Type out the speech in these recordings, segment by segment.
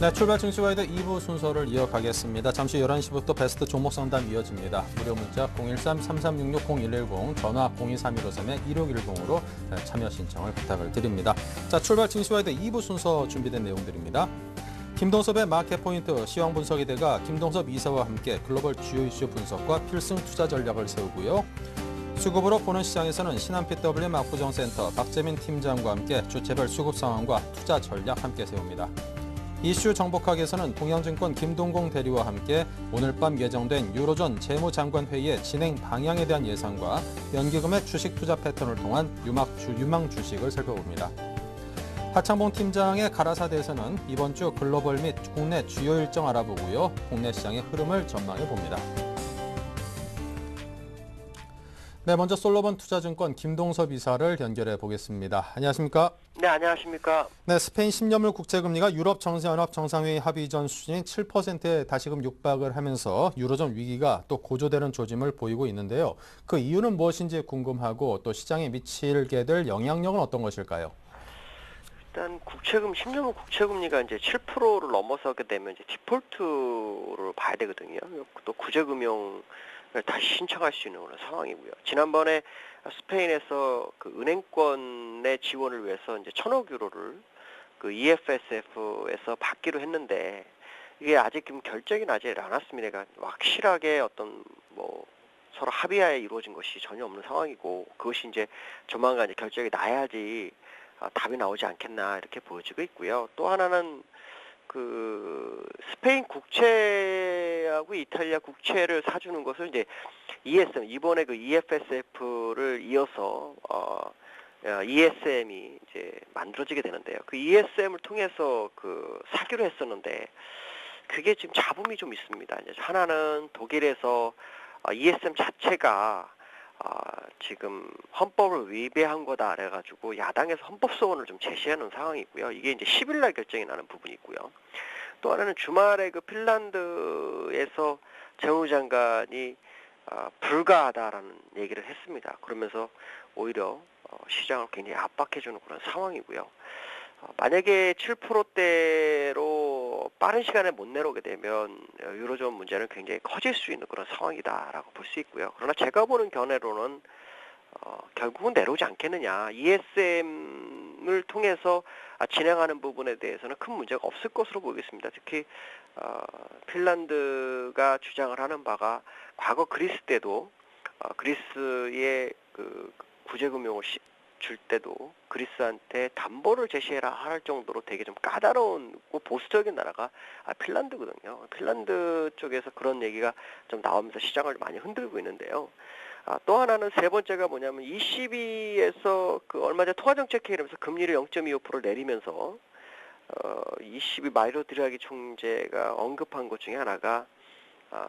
네, 출발 증시와이드 2부 순서를 이어가겠습니다. 잠시 11시부터 베스트 종목 상담 이어집니다. 무료 문자 013-3366-0110, 전화 023153-1610으로 참여 신청을 부탁을 드립니다. 자, 출발 증시와이드 2부 순서 준비된 내용들입니다. 김동섭의 마켓포인트 시황 분석이대가 김동섭 이사와 함께 글로벌 주요 이슈 분석과 필승 투자 전략을 세우고요. 수급으로 보는 시장에서는 신한빛 WM 압구정센터 박재민 팀장과 함께 주체별 수급 상황과 투자 전략 함께 세웁니다. 이슈 정보학에서는 동양증권 김동공 대리와 함께 오늘 밤 예정된 유로존 재무장관회의의 진행 방향에 대한 예상과 연기금의 주식 투자 패턴을 통한 유망 주식을 살펴봅니다. 하창봉 팀장의 가라사대에서는 이번 주 글로벌 및 국내 주요 일정 알아보고요. 국내 시장의 흐름을 전망해 봅니다. 네, 먼저 솔로몬 투자증권 김동섭 이사를 연결해 보겠습니다. 안녕하십니까? 네, 안녕하십니까? 네, 스페인 10년물 국채금리가 유럽 정세연합 정상회의 합의 이전 수준인 7%에 다시금 육박을 하면서 유로존 위기가 또 고조되는 조짐을 보이고 있는데요. 그 이유는 무엇인지 궁금하고 또 시장에 미치게 될 영향력은 어떤 것일까요? 일단 10년물 국채금리가 이제 7%를 넘어서게 되면 이제 디폴트를 봐야 되거든요. 또 구제금융 다시 신청할 수 있는 그런 상황이고요. 지난번에 스페인에서 그 은행권의 지원을 위해서 이제 1,000억 유로를 그 EFSF에서 받기로 했는데 이게 아직 결정이 나지 않았습니다. 그러니까 확실하게 어떤 뭐 서로 합의하에 이루어진 것이 전혀 없는 상황이고 그것이 이제 조만간 이제 결정이 나야지 답이 나오지 않겠나 이렇게 보여지고 있고요. 또 하나는 그 스페인 국채하고 이탈리아 국채를 사주는 것을 이제 ESM 이번에 그 EFSF를 이어서 ESM이 이제 만들어지게 되는데요. 그 ESM을 통해서 그 사기로 했었는데 그게 지금 잡음이 좀 있습니다. 이제 하나는 독일에서 ESM 자체가 지금 헌법을 위배한 거다 그래가지고 야당에서 헌법소원을 좀 제시하는 상황이고요. 이게 이제 10일 날 결정이 나는 부분이 있고요. 또 하나는 주말에 그 핀란드에서 재무장관이 불가하다라는 얘기를 했습니다. 그러면서 오히려 시장을 굉장히 압박해주는 그런 상황이고요. 만약에 7%대로 빠른 시간에 못 내려오게 되면 유로존 문제는 굉장히 커질 수 있는 그런 상황이다라고 볼 수 있고요. 그러나 제가 보는 견해로는 결국은 내려오지 않겠느냐. ESM을 통해서 진행하는 부분에 대해서는 큰 문제가 없을 것으로 보겠습니다. 특히 핀란드가 주장을 하는 바가 과거 그리스 때도 그리스의 그 구제금융을 줄 때도 그리스한테 담보를 제시해라 할 정도로 되게 좀 까다로운 보수적인 나라가 핀란드거든요. 핀란드 쪽에서 그런 얘기가 좀 나오면서 시장을 많이 흔들고 있는데요. 또 하나는 세 번째가 뭐냐면 ECB에서 그 얼마 전에 통화정책회의라면서 금리를 0.25%를 내리면서 ECB 마리오 드라기 총재가 언급한 것 중에 하나가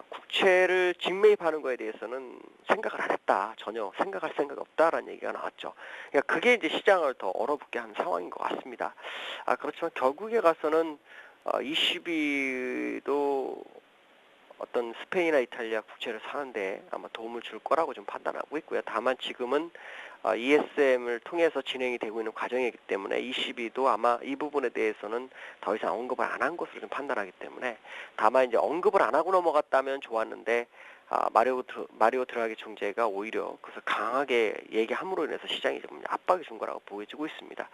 국채를 직매입하는 거에 대해서는 생각을 안 했다. 전혀 생각할 생각이 없다라는 얘기가 나왔죠. 그러니까 그게 이제 시장을 더 얼어붙게 한 상황인 것 같습니다. 그렇지만 결국에 가서는 ECB도 어떤 스페인이나 이탈리아 국채를 사는데 아마 도움을 줄 거라고 좀 판단하고 있고요. 다만 지금은 ESM을 통해서 진행이 되고 있는 과정이기 때문에 ECB도 아마 이 부분에 대해서는 더 이상 언급을 안 한 것으로 좀 판단하기 때문에 다만 이제 언급을 안 하고 넘어갔다면 좋았는데 마리오 드라기 총재가 오히려 그래서 강하게 얘기함으로 인해서 시장이 좀 압박이 준 거라고 보여지고 있습니다.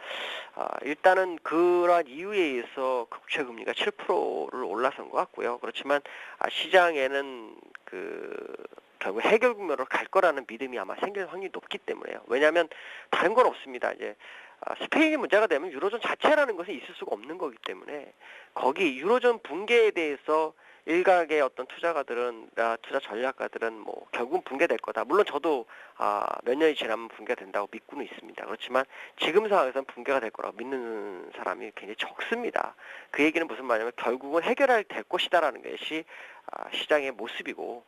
일단은 그러한 이유에 의해서 국채 금리가 7%를 올라선 것 같고요. 그렇지만 시장에는 결국 해결 국면으로 갈 거라는 믿음이 아마 생길 확률이 높기 때문에요. 왜냐하면 다른 건 없습니다. 이제 스페인이 문제가 되면 유로존 자체라는 것은 있을 수가 없는 거기 때문에 거기 유로존 붕괴에 대해서 일각의 어떤 투자가들은 투자 전략가들은 뭐 결국은 붕괴될 거다. 물론 저도 몇 년이 지나면 붕괴가 된다고 믿고는 있습니다. 그렇지만 지금 상황에서는 붕괴가 될 거라고 믿는 사람이 굉장히 적습니다. 그 얘기는 무슨 말이냐면 결국은 해결할 될 것이다라는 것이 시장의 모습이고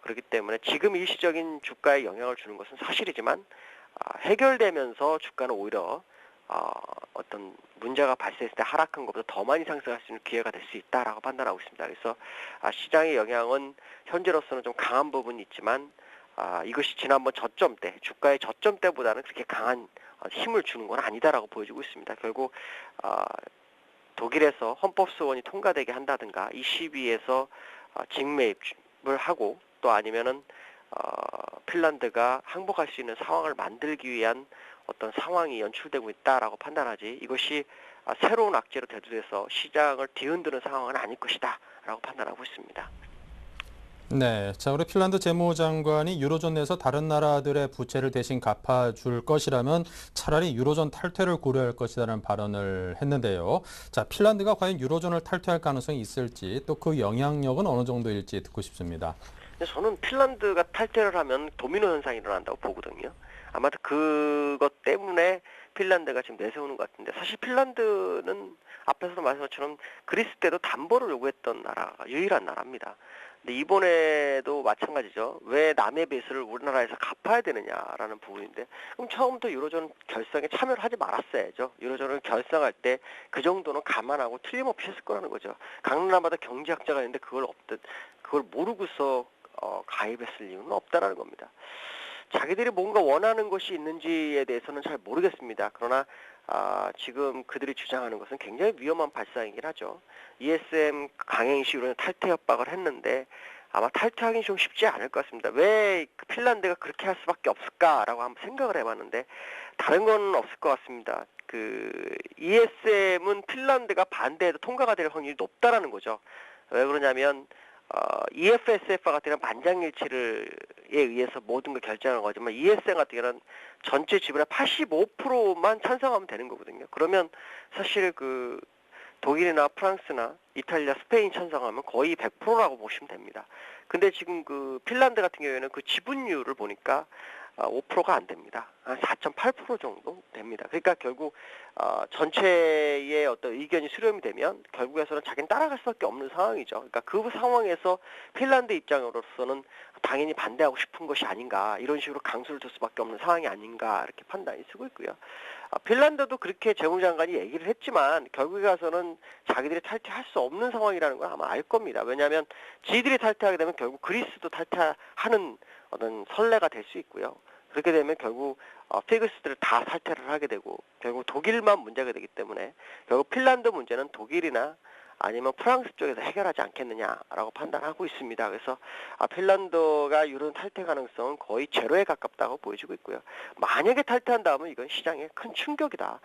그렇기 때문에 지금 일시적인 주가에 영향을 주는 것은 사실이지만 해결되면서 주가는 오히려 어떤 문제가 발생했을 때 하락한 것보다 더 많이 상승할 수 있는 기회가 될 수 있다라고 판단하고 있습니다. 그래서 시장의 영향은 현재로서는 좀 강한 부분이 있지만 이것이 지난번 저점 때, 주가의 저점 때보다는 그렇게 강한 힘을 주는 건 아니다라고 보여지고 있습니다. 결국 독일에서 헌법소원이 통과되게 한다든가 ECB에서 직매입을 하고 또 아니면은 핀란드가 항복할 수 있는 상황을 만들기 위한 어떤 상황이 연출되고 있다라고 판단하지 이것이 새로운 악재로 대두돼서 시장을 뒤흔드는 상황은 아닐 것이다 라고 판단하고 있습니다. 네, 자 우리 핀란드 재무장관이 유로존 내에서 다른 나라들의 부채를 대신 갚아줄 것이라면 차라리 유로존 탈퇴를 고려할 것이라는 발언을 했는데요. 자, 핀란드가 과연 유로존을 탈퇴할 가능성이 있을지 또 그 영향력은 어느 정도일지 듣고 싶습니다. 저는 핀란드가 탈퇴를 하면 도미노 현상이 일어난다고 보거든요. 아마도 그것 때문에 핀란드가 지금 내세우는 것 같은데 사실 핀란드는 앞에서도 말씀한 것처럼 그리스 때도 담보를 요구했던 나라가 유일한 나라입니다. 근데 이번에도 마찬가지죠. 왜 남의 빚을 우리나라에서 갚아야 되느냐라는 부분인데 그럼 처음부터 유로존 결성에 참여를 하지 말았어야죠. 유로존을 결성할 때 그 정도는 감안하고 틀림없이 했을 거라는 거죠. 각 나라마다 경제학자가 있는데 그걸 모르고서 가입했을 이유는 없다라는 겁니다. 자기들이 뭔가 원하는 것이 있는지에 대해서는 잘 모르겠습니다. 그러나 지금 그들이 주장하는 것은 굉장히 위험한 발상이긴 하죠. ESM 강행 시로 탈퇴 협박을 했는데 아마 탈퇴하기는 좀 쉽지 않을 것 같습니다. 왜 핀란드가 그렇게 할 수밖에 없을까라고 한번 생각을 해봤는데 다른 건 없을 것 같습니다. ESM은 핀란드가 반대해도 통과가 될 확률이 높다라는 거죠. 왜 그러냐면 EFSF와 같은 경우는 만장일치에 의해서 모든 걸 결정하는 거지만 ESM 같은 경우는 전체 지분의 85%만 찬성하면 되는 거거든요. 그러면 사실 독일이나 프랑스나 이탈리아, 스페인 찬성하면 거의 100%라고 보시면 됩니다. 근데 지금 핀란드 같은 경우에는 그 지분율을 보니까 5%가 안 됩니다. 한 4.8% 정도 됩니다. 그러니까 결국 전체의 어떤 의견이 수렴이 되면 결국에서는 자기는 따라갈 수밖에 없는 상황이죠. 그러니까 그 상황에서 핀란드 입장으로서는 당연히 반대하고 싶은 것이 아닌가 이런 식으로 강수를 둘 수밖에 없는 상황이 아닌가 이렇게 판단이 쓰고 있고요. 핀란드도 그렇게 재무장관이 얘기를 했지만 결국에 가서는 자기들이 탈퇴할 수 없는 상황이라는 걸 아마 알 겁니다. 왜냐하면 지들이 탈퇴하게 되면 결국 그리스도 탈퇴하는 어떤 선례가 될 수 있고요. 그렇게 되면 결국 피그스들을 다 탈퇴를 하게 되고 결국 독일만 문제가 되기 때문에 결국 핀란드 문제는 독일이나 아니면 프랑스 쪽에서 해결하지 않겠느냐라고 판단하고 있습니다. 그래서 핀란드가 유로 탈퇴 가능성은 거의 제로에 가깝다고 보여지고 있고요. 만약에 탈퇴한다면 이건 시장에 큰 충격이다.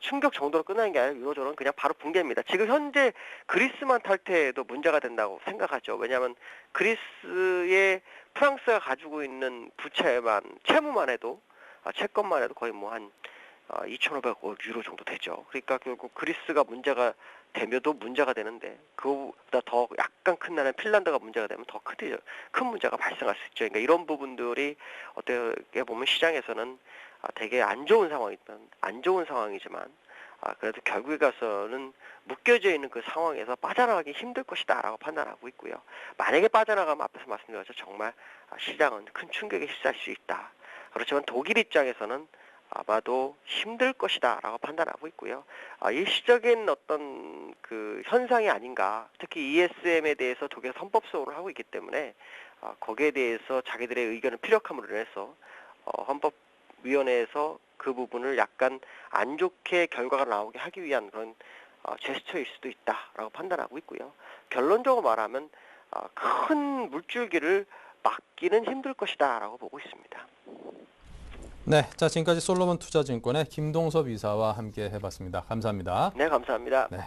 충격 정도로 끝나는 게 아니라 유로존은 그냥 바로 붕괴입니다. 지금 현재 그리스만 탈퇴해도 문제가 된다고 생각하죠. 왜냐하면 그리스의 프랑스가 가지고 있는 채무만 해도 채권만 해도 거의 뭐 한 2,500억 유로 정도 되죠. 그러니까 결국 그리스가 문제가 되면도 문제가 되는데 그거보다 더 약간 큰 나라는 핀란드가 문제가 되면 더 큰 문제가 발생할 수 있죠. 그러니까 이런 부분들이 어떻게 보면 시장에서는 되게 안 좋은 상황이지만 그래도 결국에 가서는 묶여져 있는 그 상황에서 빠져나가기 힘들 것이다라고 판단하고 있고요. 만약에 빠져나가면 앞에서 말씀드렸죠. 정말 시장은 큰 충격에 휩싸일 수 있다. 그렇지만 독일 입장에서는 아마도 힘들 것이다라고 판단하고 있고요. 일시적인 어떤 현상이 아닌가. 특히 ESM에 대해서 독일에서 헌법 소원을 하고 있기 때문에 거기에 대해서 자기들의 의견을 피력함으로 인해서 헌법위원회에서 그 부분을 약간 안 좋게 결과가 나오게 하기 위한 그런 제스처일 수도 있다라고 판단하고 있고요. 결론적으로 말하면 큰 물줄기를 막기는 힘들 것이다라고 보고 있습니다. 네, 자 지금까지 솔로몬 투자증권의 김동섭 이사와 함께 해봤습니다. 감사합니다. 네, 감사합니다. 네.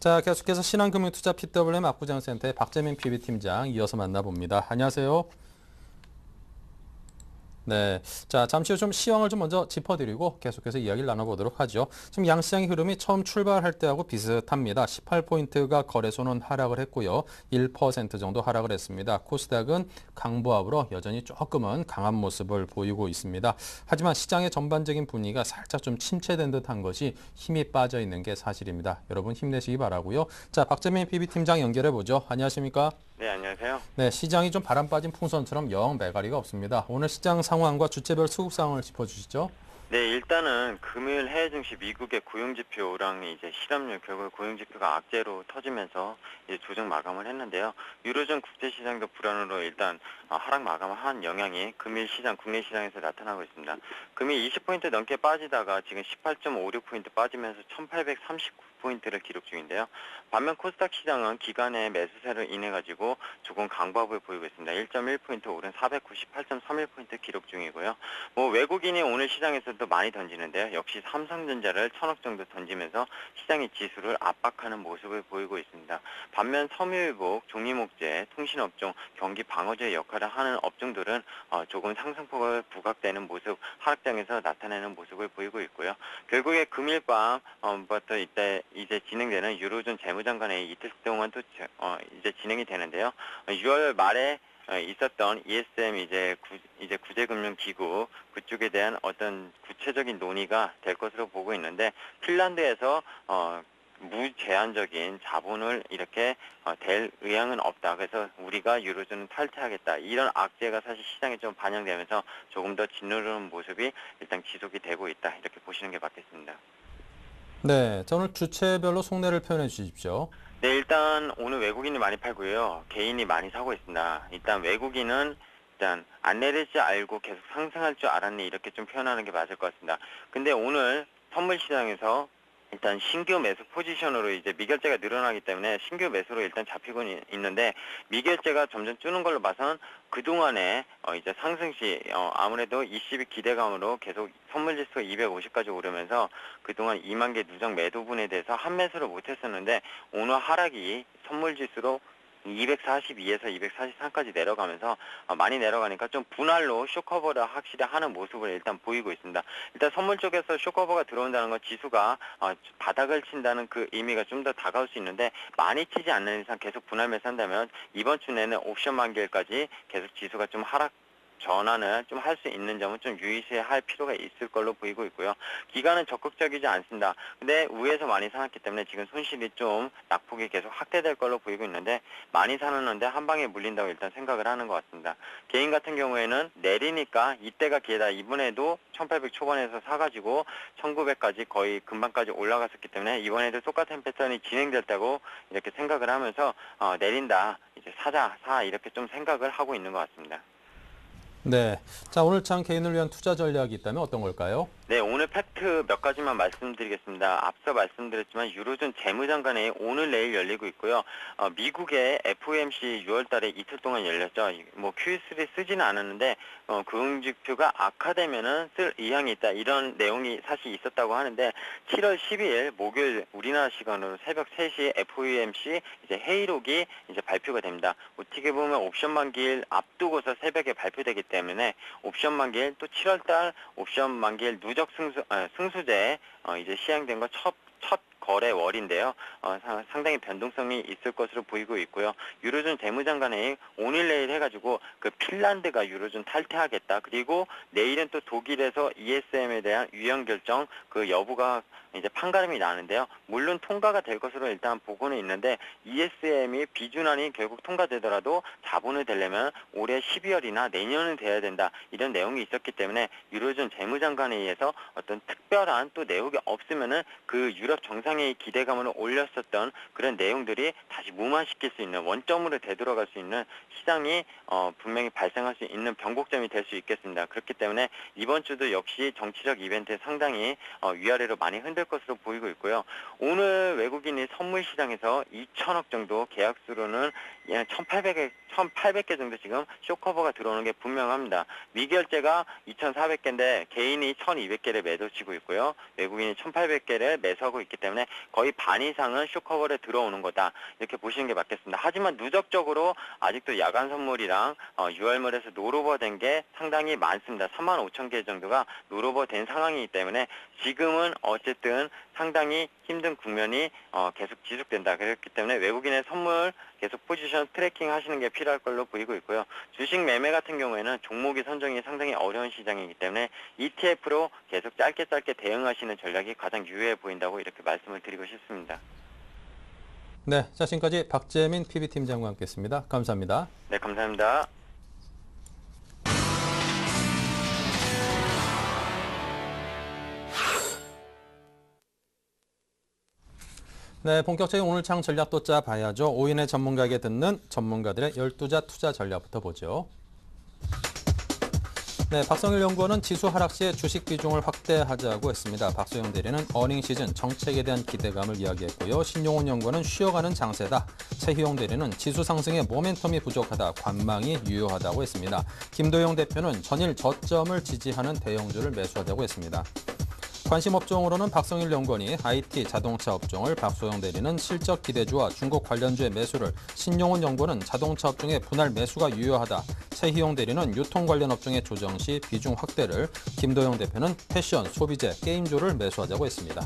자 계속해서 신한금융투자 PWM 압구정센터의 박재민 PB팀장 이어서 만나봅니다. 안녕하세요. 네, 자 잠시 후 좀 시황을 좀 먼저 짚어드리고 계속해서 이야기를 나눠보도록 하죠. 지금 양시장의 흐름이 처음 출발할 때하고 비슷합니다. 18포인트가 거래소는 하락을 했고요. 1% 정도 하락을 했습니다. 코스닥은 강보합으로 여전히 조금은 강한 모습을 보이고 있습니다. 하지만 시장의 전반적인 분위기가 살짝 좀 침체된 듯한 것이 힘이 빠져 있는 게 사실입니다. 여러분 힘내시기 바라고요. 자, 박재민 PB팀장 연결해 보죠. 안녕하십니까? 네, 안녕하세요. 네, 시장이 좀 바람 빠진 풍선처럼 영 매가리가 없습니다. 오늘 시장 상황과 주체별 수급 상황을 짚어주시죠. 네, 일단은 금요일 해외 증시 미국의 고용지표랑 이제 실업률 결국 고용지표가 악재로 터지면서 이제 조정 마감을 했는데요. 유로존 국제시장도 불안으로 일단 하락 마감을 한 영향이 금일 시장, 국내 시장에서 나타나고 있습니다. 금일 20포인트 넘게 빠지다가 지금 18.56포인트 빠지면서 2포인트를 기록 중인데요. 반면 코스닥 시장은 기간의 매수세를 인해 가지고 조금 강보합을 보이고 있습니다. 1.1포인트 오른 498.31포인트 기록 중이고요. 외국인이 오늘 시장에서도 많이 던지는데요. 역시 삼성전자를 1000억 정도 던지면서 시장의 지수를 압박하는 모습을 보이고 있습니다. 반면 섬유유복, 종이목재, 통신업종, 경기 방어제 역할을 하는 업종들은 조금 상승폭을 부각되는 모습, 하락장에서 나타내는 모습을 보이고 있고요. 결국에 금일 밤부터 이제 진행되는 유로존 재무장관회의 이틀 동안 또 이제 진행이 되는데요. 6월 말에 있었던 ESM 이제 구제금융기구 그쪽에 대한 어떤 구체적인 논의가 될 것으로 보고 있는데 핀란드에서 무제한적인 자본을 이렇게 될 의향은 없다. 그래서 우리가 유로존을 탈퇴하겠다. 이런 악재가 사실 시장에 좀 반영되면서 조금 더 짓누르는 모습이 일단 지속이 되고 있다. 이렇게 보시는 게 맞겠습니다. 네, 자, 오늘 주체별로 속내를 표현해 주십시오. 네, 일단 오늘 외국인이 많이 팔고요. 개인이 많이 사고 있습니다. 일단 외국인은 안 내릴 줄 알고 계속 상승할 줄 알았네. 이렇게 좀 표현하는 게 맞을 것 같습니다. 근데 오늘 선물 시장에서 일단 신규 매수 포지션으로 이제 미결제가 늘어나기 때문에 신규 매수로 일단 잡히고 있는데 미결제가 점점 줄는 걸로 봐선 그동안에 이제 상승시 아무래도 20일 기대감으로 계속 선물지수가 250까지 오르면서 그동안 2만 개 누적 매도분에 대해서 한매수를 못했었는데 오늘 하락이 선물지수로 242에서 243까지 내려가면서 많이 내려가니까 좀 분할로 쇼커버를 확실히 하는 모습을 일단 보이고 있습니다. 일단 선물 쪽에서 쇼커버가 들어온다는 건 지수가 바닥을 친다는 그 의미가 좀 더 다가올 수 있는데 많이 치지 않는 이상 계속 분할 매수한다면 이번 주 내내 옵션 만기일까지 계속 지수가 좀 하락 전환을 좀 할 수 있는 점은 좀 유의해야 필요가 있을 걸로 보이고 있고요. 기간은 적극적이지 않습니다. 근데 위에서 많이 사놨기 때문에 지금 손실이 좀 낙폭이 계속 확대될 걸로 보이고 있는데 많이 사놨는데 한 방에 물린다고 일단 생각을 하는 것 같습니다. 개인 같은 경우에는 내리니까 이때가 기회다. 이번에도 1800 초반에서 사가지고 1900까지 거의 금방까지 올라갔었기 때문에 이번에도 똑같은 패턴이 진행됐다고 이렇게 생각을 하면서 내린다. 이제 사 이렇게 좀 생각을 하고 있는 것 같습니다. 네, 자, 오늘 장 개인을 위한 투자 전략이 있다면 어떤 걸까요? 네, 오늘 팩트 몇 가지만 말씀드리겠습니다. 앞서 말씀드렸지만 유로존 재무장관회의 오늘 내일 열리고 있고요. 미국의 FOMC 6월달에 이틀 동안 열렸죠. Q3 쓰지는 않았는데 금융지표가 악화되면은 쓸 의향이 있다. 이런 내용이 사실 있었다고 하는데 7월 12일 목요일 우리나라 시간으로 새벽 3시에 FOMC 이제 회의록이 이제 발표가 됩니다. 어떻게 보면 옵션 만기일 앞두고서 새벽에 발표되기 때문에 옵션 만기일 또 7월달 옵션 만기일 누적 승수제 이제 시행된 거 첫 거래월인데요. 상당히 변동성이 있을 것으로 보이고 있고요. 유로존 재무장관회의 오늘 내일 해가지고 그 핀란드가 유로존 탈퇴하겠다. 그리고 내일은 또 독일에서 ESM에 대한 위헌 결정 그 여부가 이제 판가름이 나는데요. 물론 통과가 될 것으로 일단 보고는 있는데 ESM이 비준안이 결국 통과되더라도 자본을 되려면 올해 12월이나 내년은 돼야 된다. 이런 내용이 있었기 때문에 유로존 재무장관회의에서 어떤 특별한 또 내용이 없으면은 그 유럽 정상회의 기대감을 올렸었던 그런 내용들이 다시 무마시킬 수 있는 원점으로 되돌아갈 수 있는 시장이 분명히 발생할 수 있는 변곡점이 될 수 있겠습니다. 그렇기 때문에 이번 주도 역시 정치적 이벤트에 상당히 위아래로 많이 흔들 것으로 보이고 있고요. 오늘 외국인이 선물 시장에서 2천억 정도 계약수로는 1,800개 정도 지금 쇼커버가 들어오는 게 분명합니다. 미결제가 2,400개인데 개인이 1,200개를 매도치고 있고요. 외국인이 1,800개를 매수하고 있기 때문에 거의 반 이상은 쇼커버에 들어오는 거다. 이렇게 보시는 게 맞겠습니다. 하지만 누적적으로 아직도 야간 선물이랑 6월말에서 롤오버 된 게 상당히 많습니다. 35,000개 정도가 롤오버 된 상황이기 때문에 지금은 어쨌든 상당히 힘든 국면이 계속 지속된다. 그렇기 때문에 외국인의 선물 계속 포지션 트래킹 하시는 게 필요할 걸로 보이고 있고요. 주식 매매 같은 경우에는 종목이 선정이 상당히 어려운 시장이기 때문에 ETF로 계속 짧게 대응하시는 전략이 가장 유효해 보인다고 이렇게 말씀을 드리고 싶습니다. 네, 자, 지금까지 박재민 PB팀장과 함께했습니다. 감사합니다. 네, 감사합니다. 네, 본격적인 오늘 장 전략도 짜봐야죠. 5인의 전문가에게 듣는 전문가들의 12자 투자 전략부터 보죠. 네, 박성일 연구원은 지수 하락 시에 주식 비중을 확대하자고 했습니다. 박소영 대리는 어닝 시즌 정책에 대한 기대감을 이야기했고요. 신용훈 연구원은 쉬어가는 장세다. 최희용 대리는 지수 상승에 모멘텀이 부족하다. 관망이 유효하다고 했습니다. 김도영 대표는 전일 저점을 지지하는 대형주를 매수하자고 했습니다. 관심 업종으로는 박성일 연구원이 IT, 자동차 업종을, 박소영 대리는 실적 기대주와 중국 관련주의 매수를, 신용훈 연구원은 자동차 업종의 분할 매수가 유효하다. 최희용 대리는 유통 관련 업종의 조정 시 비중 확대를, 김도영 대표는 패션, 소비재, 게임주를 매수하자고 했습니다.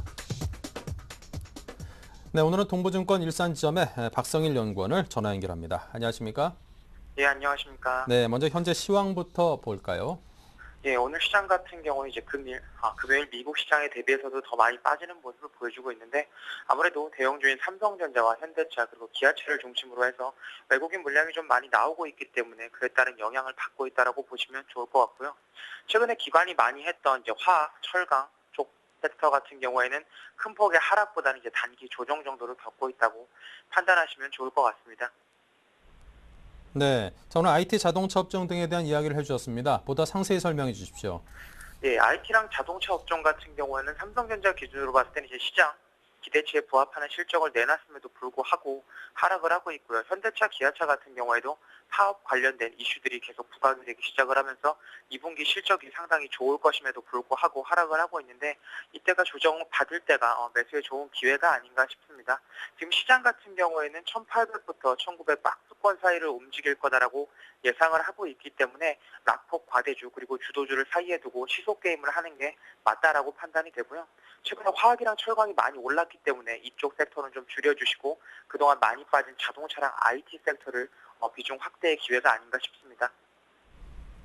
네, 오늘은 동부증권 일산지점의 박성일 연구원을 전화 연결합니다. 안녕하십니까? 예, 안녕하십니까. 네, 먼저 현재 시황부터 볼까요? 예, 오늘 시장 같은 경우는 이제 금요일 미국 시장에 대비해서도 더 많이 빠지는 모습을 보여주고 있는데, 아무래도 대형주인 삼성전자와 현대차 그리고 기아차를 중심으로 해서 외국인 물량이 좀 많이 나오고 있기 때문에 그에 따른 영향을 받고 있다라고 보시면 좋을 것 같고요. 최근에 기관이 많이 했던 이제 화학, 철강 쪽 섹터 같은 경우에는 큰 폭의 하락보다는 이제 단기 조정 정도를 겪고 있다고 판단하시면 좋을 것 같습니다. 네, 자, 오늘 IT 자동차 업종 등에 대한 이야기를 해주셨습니다. 보다 상세히 설명해 주십시오. 예, IT랑 자동차 업종 같은 경우에는 삼성전자 기준으로 봤을 때는 이제 시장 기대치에 부합하는 실적을 내놨음에도 불구하고 하락을 하고 있고요. 현대차, 기아차 같은 경우에도 파업 관련된 이슈들이 계속 부각이 되기 시작을 하면서 2분기 실적이 상당히 좋을 것임에도 불구하고 하락을 하고 있는데, 이때가 조정 받을 때가 매수에 좋은 기회가 아닌가 싶습니다. 지금 시장 같은 경우에는 1800부터 1900 박스권 사이를 움직일 거다라고 예상을 하고 있기 때문에 낙폭 과대주 그리고 주도주를 사이에 두고 시속 게임을 하는 게 맞다라고 판단이 되고요. 최근에 화학이랑 철강이 많이 올랐기 때문에 이쪽 섹터는 좀 줄여주시고, 그동안 많이 빠진 자동차랑 IT 섹터를 비중 확대의 기회가 아닌가 싶습니다.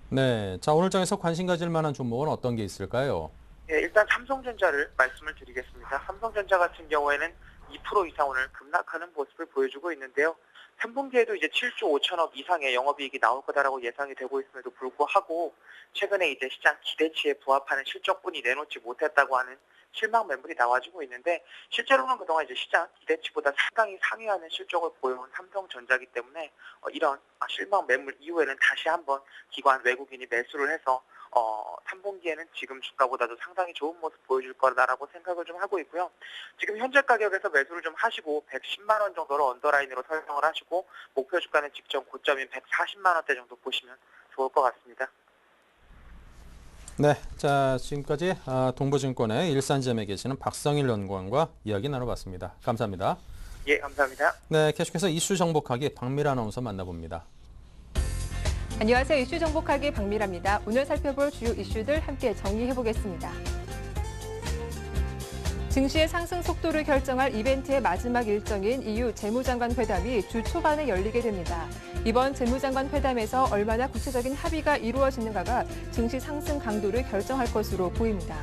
네, 자, 오늘 장에서 관심 가질 만한 종목은 어떤 게 있을까요? 예, 일단 삼성전자를 말씀을 드리겠습니다. 삼성전자 같은 경우에는 2% 이상 오늘 급락하는 모습을 보여주고 있는데요. 3분기에도 이제 7조 5천억 이상의 영업이익이 나올 거다라고 예상이 되고 있음에도 불구하고, 최근에 이제 시장 기대치에 부합하는 실적뿐이 내놓지 못했다고 하는 실망 매물이 나와주고 있는데, 실제로는 그동안 이제 시장 기대치보다 상당히 상회하는 실적을 보여온 삼성전자이기 때문에 이런 실망 매물 이후에는 다시 한번 기관 외국인이 매수를 해서 3분기에는 지금 주가보다도 상당히 좋은 모습 보여줄 거다라고 생각을 좀 하고 있고요. 지금 현재 가격에서 매수를 좀 하시고 110만 원 정도로 언더라인으로 설정을 하시고, 목표 주가는 직전 고점인 140만 원대 정도 보시면 좋을 것 같습니다. 네, 자, 지금까지 동부증권의 일산지점에 계시는 박성일 연구원과 이야기 나눠봤습니다. 감사합니다. 예, 감사합니다. 네, 계속해서 이슈 정복하기 박미라 아나운서 만나봅니다. 안녕하세요. 이슈 정복하기 박미라입니다. 오늘 살펴볼 주요 이슈들 함께 정리해보겠습니다. 증시의 상승 속도를 결정할 이벤트의 마지막 일정인 EU 재무장관 회담이 주 초반에 열리게 됩니다. 이번 재무장관 회담에서 얼마나 구체적인 합의가 이루어지는가가 증시 상승 강도를 결정할 것으로 보입니다.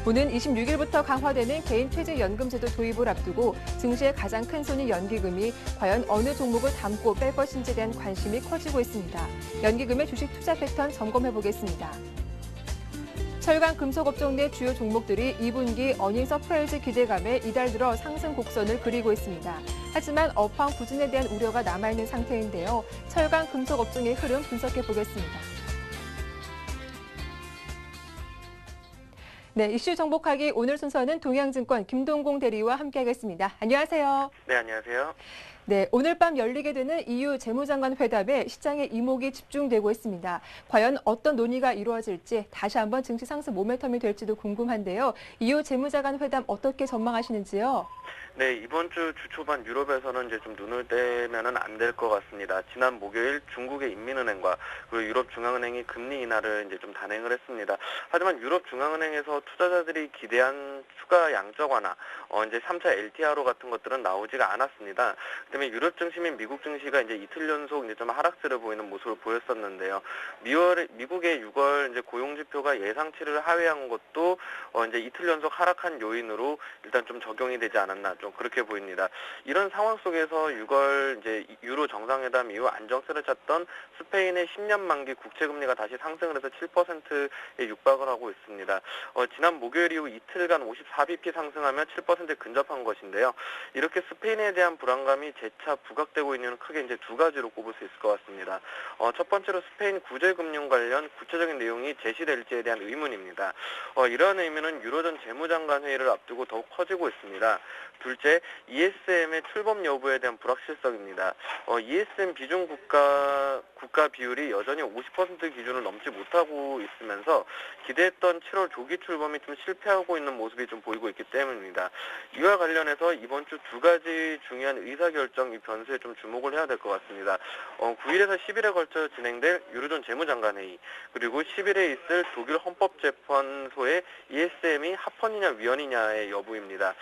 오는 26일부터 강화되는 개인퇴직연금제도 도입을 앞두고 증시의 가장 큰 손인 연기금이 과연 어느 종목을 담고 뺄 것인지에 대한 관심이 커지고 있습니다. 연기금의 주식 투자 패턴 점검해보겠습니다. 철강 금속업종 내 주요 종목들이 2분기 어닝 서프라이즈 기대감에 이달 들어 상승 곡선을 그리고 있습니다. 하지만 업황 부진에 대한 우려가 남아있는 상태인데요. 철강 금속업종의 흐름 분석해보겠습니다. 네, 이슈 정복하기 오늘 순서는 동양증권 김동공 대리와 함께하겠습니다. 안녕하세요. 네, 안녕하세요. 네, 오늘 밤 열리게 되는 EU 재무장관 회담에 시장의 이목이 집중되고 있습니다. 과연 어떤 논의가 이루어질지, 다시 한번 증시 상승 모멘텀이 될지도 궁금한데요. EU 재무장관 회담 어떻게 전망하시는지요? 네, 이번 주 초반 유럽에서는 이제 좀 눈을 떼면은 안 될 것 같습니다. 지난 목요일 중국의 인민은행과 그리고 유럽 중앙은행이 금리 인하를 이제 좀 단행을 했습니다. 하지만 유럽 중앙은행에서 투자자들이 기대한 추가 양적 완화, 이제 3차 LTRO 같은 것들은 나오지가 않았습니다. 그다음에 유럽 증시민 미국 증시가 이제 이틀 연속 이제 좀 하락세를 보이는 모습을 보였었는데요. 미국의 6월 이제 고용 지표가 예상치를 하회한 것도 이제 이틀 연속 하락한 요인으로 일단 좀 적용이 되지 않았나, 좀 그렇게 보입니다. 이런 상황 속에서 6월 이제 유로 정상회담 이후 안정세를 찾던 스페인의 10년 만기 국채금리가 다시 상승을 해서 7%에 육박을 하고 있습니다. 지난 목요일 이후 이틀간 54bp 상승하며 7%에 근접한 것인데요. 이렇게 스페인에 대한 불안감이 재차 부각되고 있는 이유는 크게 이제 두 가지로 꼽을 수 있을 것 같습니다. 첫 번째로 스페인 구제금융 관련 구체적인 내용이 제시될지에 대한 의문입니다. 이러한 의문은 유로존 재무장관 회의를 앞두고 더욱 커지고 있습니다. 둘째, ESM의 출범 여부에 대한 불확실성입니다. ESM 비중 국가 비율이 여전히 50% 기준을 넘지 못하고 있으면서 기대했던 7월 조기 출범이 좀 실패하고 있는 모습이 좀 보이고 있기 때문입니다. 이와 관련해서 이번 주 두 가지 중요한 의사결정 이 변수에 좀 주목을 해야 될 것 같습니다. 9일에서 10일에 걸쳐 진행될 유로존 재무장관 회의, 그리고 10일에 있을 독일 헌법재판소의 ESM이 합헌이냐 위헌이냐의 여부입니다.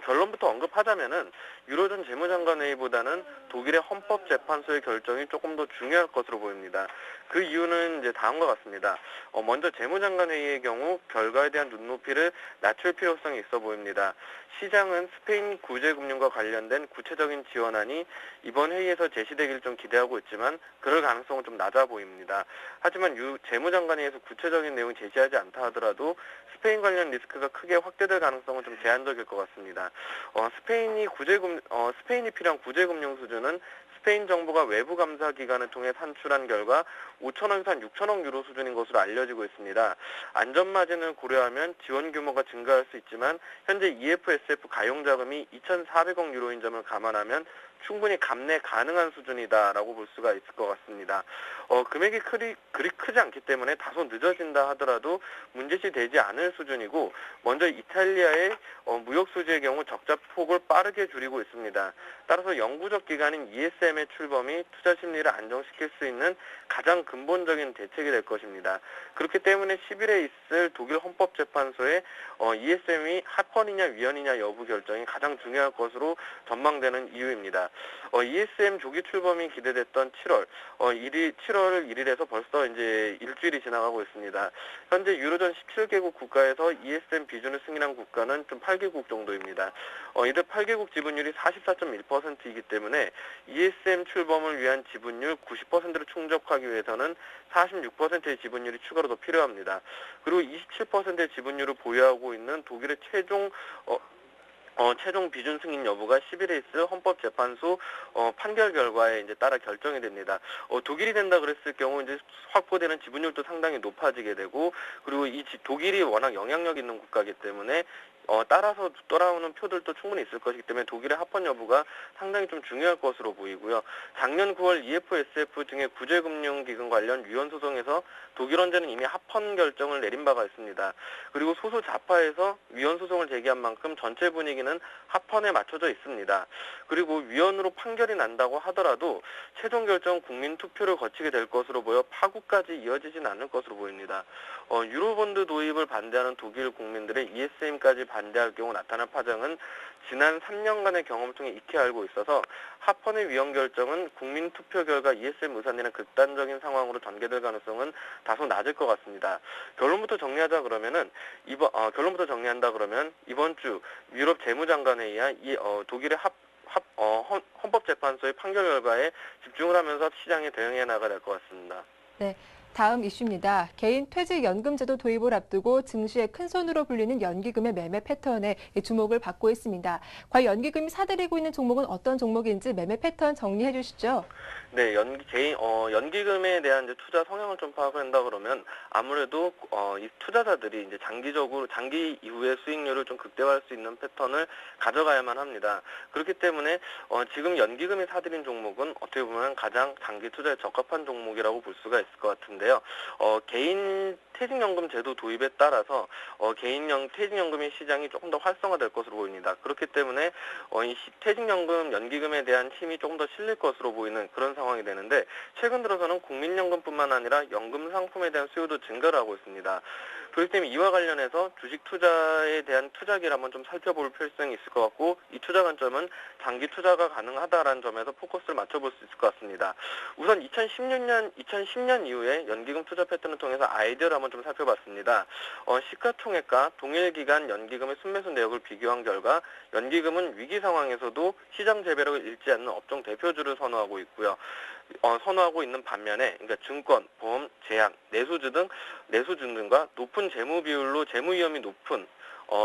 결론부터 언급하자면은 유로존 재무장관 회의보다는 독일의 헌법재판소의 결정이 조금 더 중요할 것으로 보입니다. 그 이유는 이제 다음과 같습니다. 먼저 재무장관 회의의 경우 결과에 대한 눈높이를 낮출 필요성이 있어 보입니다. 시장은 스페인 구제금융과 관련된 구체적인 지원안이 이번 회의에서 제시되기를 좀 기대하고 있지만 그럴 가능성은 좀 낮아 보입니다. 하지만 재무장관 회의에서 구체적인 내용을 제시하지 않다 하더라도 스페인 관련 리스크가 크게 확대될 가능성은 좀 제한적일 것 같습니다. 스페인이 필요한 구제금융 수준은 스페인 정부가 외부 감사 기관을 통해 산출한 결과 5천억에서 한 6천억 유로 수준인 것으로 알려지고 있습니다. 안전 마진을 고려하면 지원 규모가 증가할 수 있지만 현재 EFSF 가용 자금이 2,400억 유로인 점을 감안하면 충분히 감내 가능한 수준이다라고 볼 수가 있을 것 같습니다. 금액이 그리 크지 않기 때문에 다소 늦어진다 하더라도 문제시 되지 않을 수준이고, 먼저 이탈리아의 무역 수지의 경우 적자 폭을 빠르게 줄이고 있습니다. 따라서 영구적 기관인 ESM의 출범이 투자 심리를 안정시킬 수 있는 가장 근본적인 대책이 될 것입니다. 그렇기 때문에 10일에 있을 독일 헌법재판소의 ESM이 합헌이냐 위헌이냐 여부 결정이 가장 중요할 것으로 전망되는 이유입니다. ESM 조기 출범이 기대됐던 7월 1일에서 벌써 이제 일주일이 지나가고 있습니다. 현재 유로존 17개국 국가에서 ESM 비준을 승인한 국가는 좀 8개국 정도입니다. 이들 8개국 지분율이 44.1%이기 때문에 ESM 출범을 위한 지분율 90%를 충족하기 위해서는 46%의 지분율이 추가로 더 필요합니다. 그리고 27%의 지분율을 보유하고 있는 독일의 최종 비준 승인 여부가 10일에 있을 헌법재판소 판결 결과에 이제 따라 결정이 됩니다. 독일이 된다 그랬을 경우 이제 확보되는 지분율도 상당히 높아지게 되고, 그리고 독일이 워낙 영향력 있는 국가이기 때문에 따라서 돌아오는 표들도 충분히 있을 것이기 때문에 독일의 합헌 여부가 상당히 좀 중요할 것으로 보이고요. 작년 9월 EFSF 등의 구제금융기금 관련 위헌 소송에서 독일 헌재는 이미 합헌 결정을 내린 바가 있습니다. 그리고 소수 좌파에서 위헌 소송을 제기한 만큼 전체 분위기는 합헌에 맞춰져 있습니다. 그리고 위헌으로 판결이 난다고 하더라도 최종 결정 국민 투표를 거치게 될 것으로 보여 파국까지 이어지진 않을 것으로 보입니다. 유로본드 도입을 반대하는 독일 국민들의 ESM까지 반대할 경우 나타날 파장은 지난 3년간의 경험을 통해 익히 알고 있어서 합헌의 위헌 결정은 국민 투표 결과 ESM 의사내는 극단적인 상황으로 전개될 가능성은 다소 낮을 것 같습니다. 결론부터 정리한다 그러면 이번 주 유럽 재무장관에 의한 독일의 헌법재판소의 판결 결과에 집중을 하면서 시장에 대응해 나가야 될 것 같습니다. 네. 다음 이슈입니다. 개인 퇴직연금제도 도입을 앞두고 증시의 큰손으로 불리는 연기금의 매매 패턴에 주목을 받고 있습니다. 과연 연기금이 사들이고 있는 종목은 어떤 종목인지 매매 패턴 정리해 주시죠. 네, 연기금에 대한 이제 투자 성향을 좀 파악한다 그러면 아무래도 이 투자자들이 이제 장기 이후에 수익률을 좀 극대화할 수 있는 패턴을 가져가야만 합니다. 그렇기 때문에 지금 연기금이 사들인 종목은 어떻게 보면 가장 장기 투자에 적합한 종목이라고 볼 수가 있을 것 같은데요. 개인 퇴직연금 제도 도입에 따라서 퇴직연금의 시장이 조금 더 활성화될 것으로 보입니다. 그렇기 때문에 이 퇴직연금, 연기금에 대한 힘이 조금 더 실릴 것으로 보이는 그런 상황이 되는데, 최근 들어서는 국민연금뿐만 아니라 연금 상품에 대한 수요도 증가를 하고 있습니다. 그렇기 때문에 이와 관련해서 주식 투자에 대한 투자기를 한번 좀 살펴볼 필요성이 있을 것 같고, 이 투자 관점은 장기 투자가 가능하다라는 점에서 포커스를 맞춰볼 수 있을 것 같습니다. 우선 2010년 이후에 연기금 투자 패턴을 통해서 아이디어를 한번 좀 살펴봤습니다. 시가총액과 동일 기간 연기금의 순매수 내역을 비교한 결과 연기금은 위기 상황에서도 시장 재배력을 잃지 않는 업종 대표주를 선호하고 있는 반면에, 그러니까 증권, 보험, 제약, 내수주 등과 높은 재무 비율로 재무 위험이 높은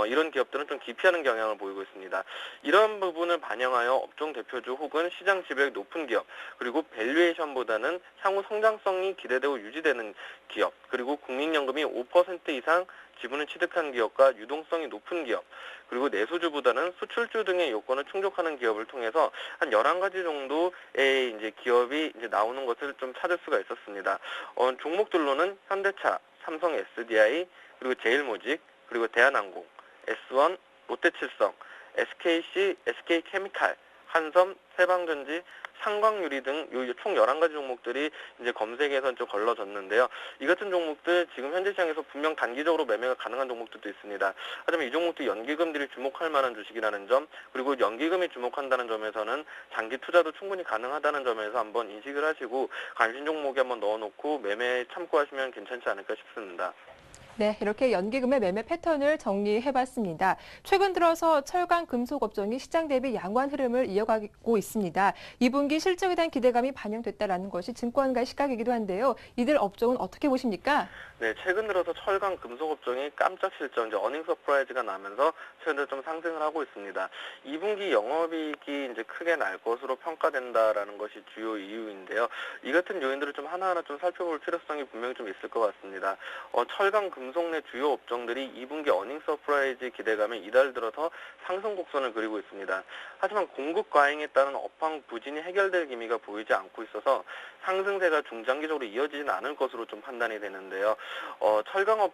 이런 기업들은 좀 기피하는 경향을 보이고 있습니다. 이런 부분을 반영하여 업종 대표주 혹은 시장 지배력이 높은 기업, 그리고 밸류에이션보다는 향후 성장성이 기대되고 유지되는 기업, 그리고 국민연금이 5% 이상 지분을 취득한 기업과 유동성이 높은 기업, 그리고 내수주보다는 수출주 등의 요건을 충족하는 기업을 통해서 한 11가지 정도의 이제 기업이 이제 나오는 것을 좀 찾을 수가 있었습니다. 종목들로는 현대차, 삼성 SDI, 그리고 제일모직, 그리고 대한항공, S1, 롯데칠성, SKC, SK케미칼, 한섬, 세방전지, 상광유리 등 총 11가지 종목들이 이제 검색에서 좀 걸러졌는데요. 이 같은 종목들 지금 현재 시장에서 분명 단기적으로 매매가 가능한 종목들도 있습니다. 하지만 이 종목도 연기금들이 주목할 만한 주식이라는 점, 그리고 연기금이 주목한다는 점에서는 장기 투자도 충분히 가능하다는 점에서 한번 인식을 하시고 관심 종목에 한번 넣어놓고 매매에 참고하시면 괜찮지 않을까 싶습니다. 네, 이렇게 연기금의 매매 패턴을 정리해봤습니다. 최근 들어서 철강 금속 업종이 시장 대비 양호한 흐름을 이어가고 있습니다. 2분기 실적에 대한 기대감이 반영됐다는 것이 증권가의 시각이기도 한데요. 이들 업종은 어떻게 보십니까? 네, 최근 들어서 철강 금속 업종이 깜짝 실적, 이제 어닝 서프라이즈가 나면서 최근 들어 좀 상승을 하고 있습니다. 2분기 영업이익이 이제 크게 날 것으로 평가된다라는 것이 주요 이유인데요. 이 같은 요인들을 좀 하나하나 좀 살펴볼 필요성이 분명히 좀 있을 것 같습니다. 철강 금속 내 주요 업종들이 2분기 어닝 서프라이즈 기대감에 이달 들어서 상승 곡선을 그리고 있습니다. 하지만 공급 과잉에 따른 업황 부진이 해결될 기미가 보이지 않고 있어서 상승세가 중장기적으로 이어지진 않을 것으로 좀 판단이 되는데요. 철강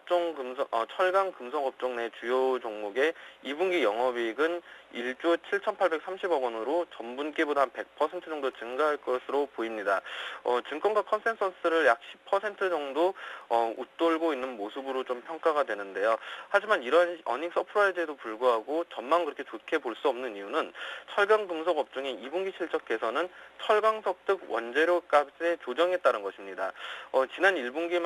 금속 업종 내 주요 종목의 2분기 영업이익은 1조 7,830억 원으로 전분기보다 한 100% 정도 증가할 것으로 보입니다. 증권가 컨센서스를 약 10% 정도 웃돌고 있는 모습으로 좀 평가가 되는데요. 하지만 이런 어닝 서프라이즈에도 불구하고 전망 그렇게 좋게 볼 수 없는 이유는 철강 금속 업종의 2분기 실적 개선은 철강 석득 원재료 값의 조정에 따른 것입니다. 지난 1분기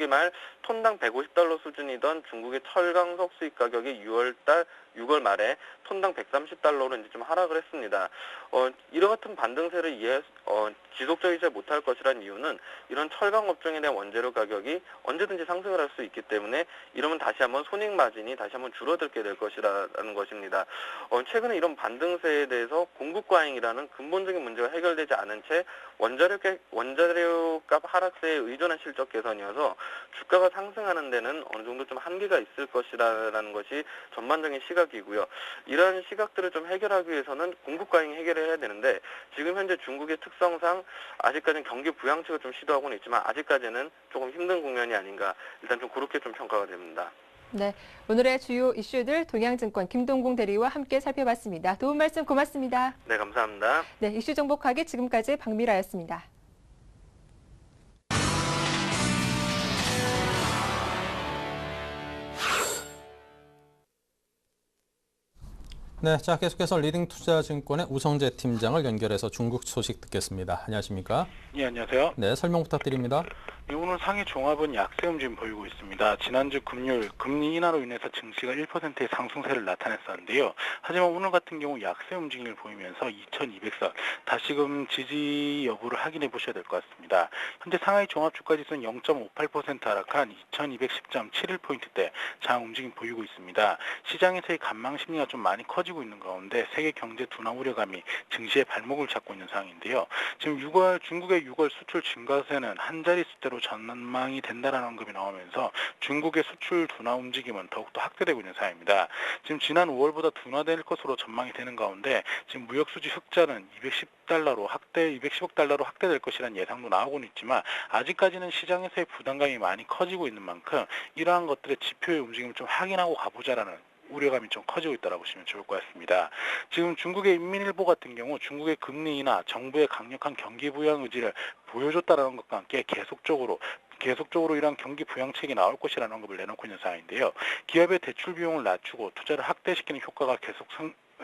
말 톤당 150달러 수준이던 중국의 철강석 수입 가격이 6월 말에 톤당 130달러로 이제 좀 하락을 했습니다. 이와 같은 반등세를 지속적이지 못할 것이라는 이유는 이런 철강 업종에 대한 원재료 가격이 언제든지 상승을 할 수 있기 때문에 이러면 다시 한번 손익 마진이 다시 한번 줄어들게 될 것이라는 것입니다. 최근에 이런 반등세에 대해서 공급 과잉이라는 근본적인 문제가 해결되지 않은 채 원자료값 하락세에 의존한 실적 개선이어서 주가가 상승하는 데는 어느 정도 좀 한계가 있을 것이라는 것이 전반적인 시각이고요. 이러한 시각들을 좀 해결하기 위해서는 공급 과잉 해결을 해야 되는데 지금 현재 중국의 특성상 아직까지는 경기 부양책을 좀 시도하고는 있지만 아직까지는 조금 힘든 국면이 아닌가, 일단 좀 그렇게 좀 평가가 됩니다. 네, 오늘의 주요 이슈들 동양증권 김동공 대리와 함께 살펴봤습니다. 도움 말씀 고맙습니다. 네, 감사합니다. 네, 이슈 정복하기 지금까지 박미라였습니다. 네, 자 계속해서 리딩투자증권의 우성재 팀장을 연결해서 중국 소식 듣겠습니다. 안녕하십니까? 예, 안녕하세요. 네, 설명 부탁드립니다. 오늘 상해 종합은 약세 움직임 보이고 있습니다. 지난주 금요일 금리 인하로 인해서 증시가 1%의 상승세를 나타냈었는데요. 하지만 오늘 같은 경우 약세 움직임을 보이면서 2200선 다시금 지지 여부를 확인해 보셔야 될 것 같습니다. 현재 상하이 종합주가지수는 0.58% 하락한 2210.71포인트대 장 움직임 보이고 있습니다. 시장에서의 관망 심리가 좀 많이 커지고 있는 가운데 세계 경제 둔화 우려감이 증시의 발목을 잡고 있는 상황인데요. 지금 중국의 6월 수출 증가세는 한 자리 숫자로 전망이 된다라는 언급이 나오면서 중국의 수출 둔화 움직임은 더욱더 확대되고 있는 상황입니다. 지금 지난 5월보다 둔화될 것으로 전망이 되는 가운데 지금 무역 수지 흑자는 210억 달러로 확대될 것이라는 예상도 나오고는 있지만 아직까지는 시장에서의 부담감이 많이 커지고 있는 만큼 이러한 것들의 지표의 움직임을 좀 확인하고 가보자라는 우려감이 좀 커지고 있다고 보시면 좋을 것 같습니다. 지금 중국의 인민일보 같은 경우 중국의 금리 인하, 정부의 강력한 경기 부양 의지를 보여줬다는 것과 함께 계속적으로 이러한 경기 부양책이 나올 것이라는 언급을 내놓고 있는 상황인데요. 기업의 대출 비용을 낮추고 투자를 확대시키는 효과가 계속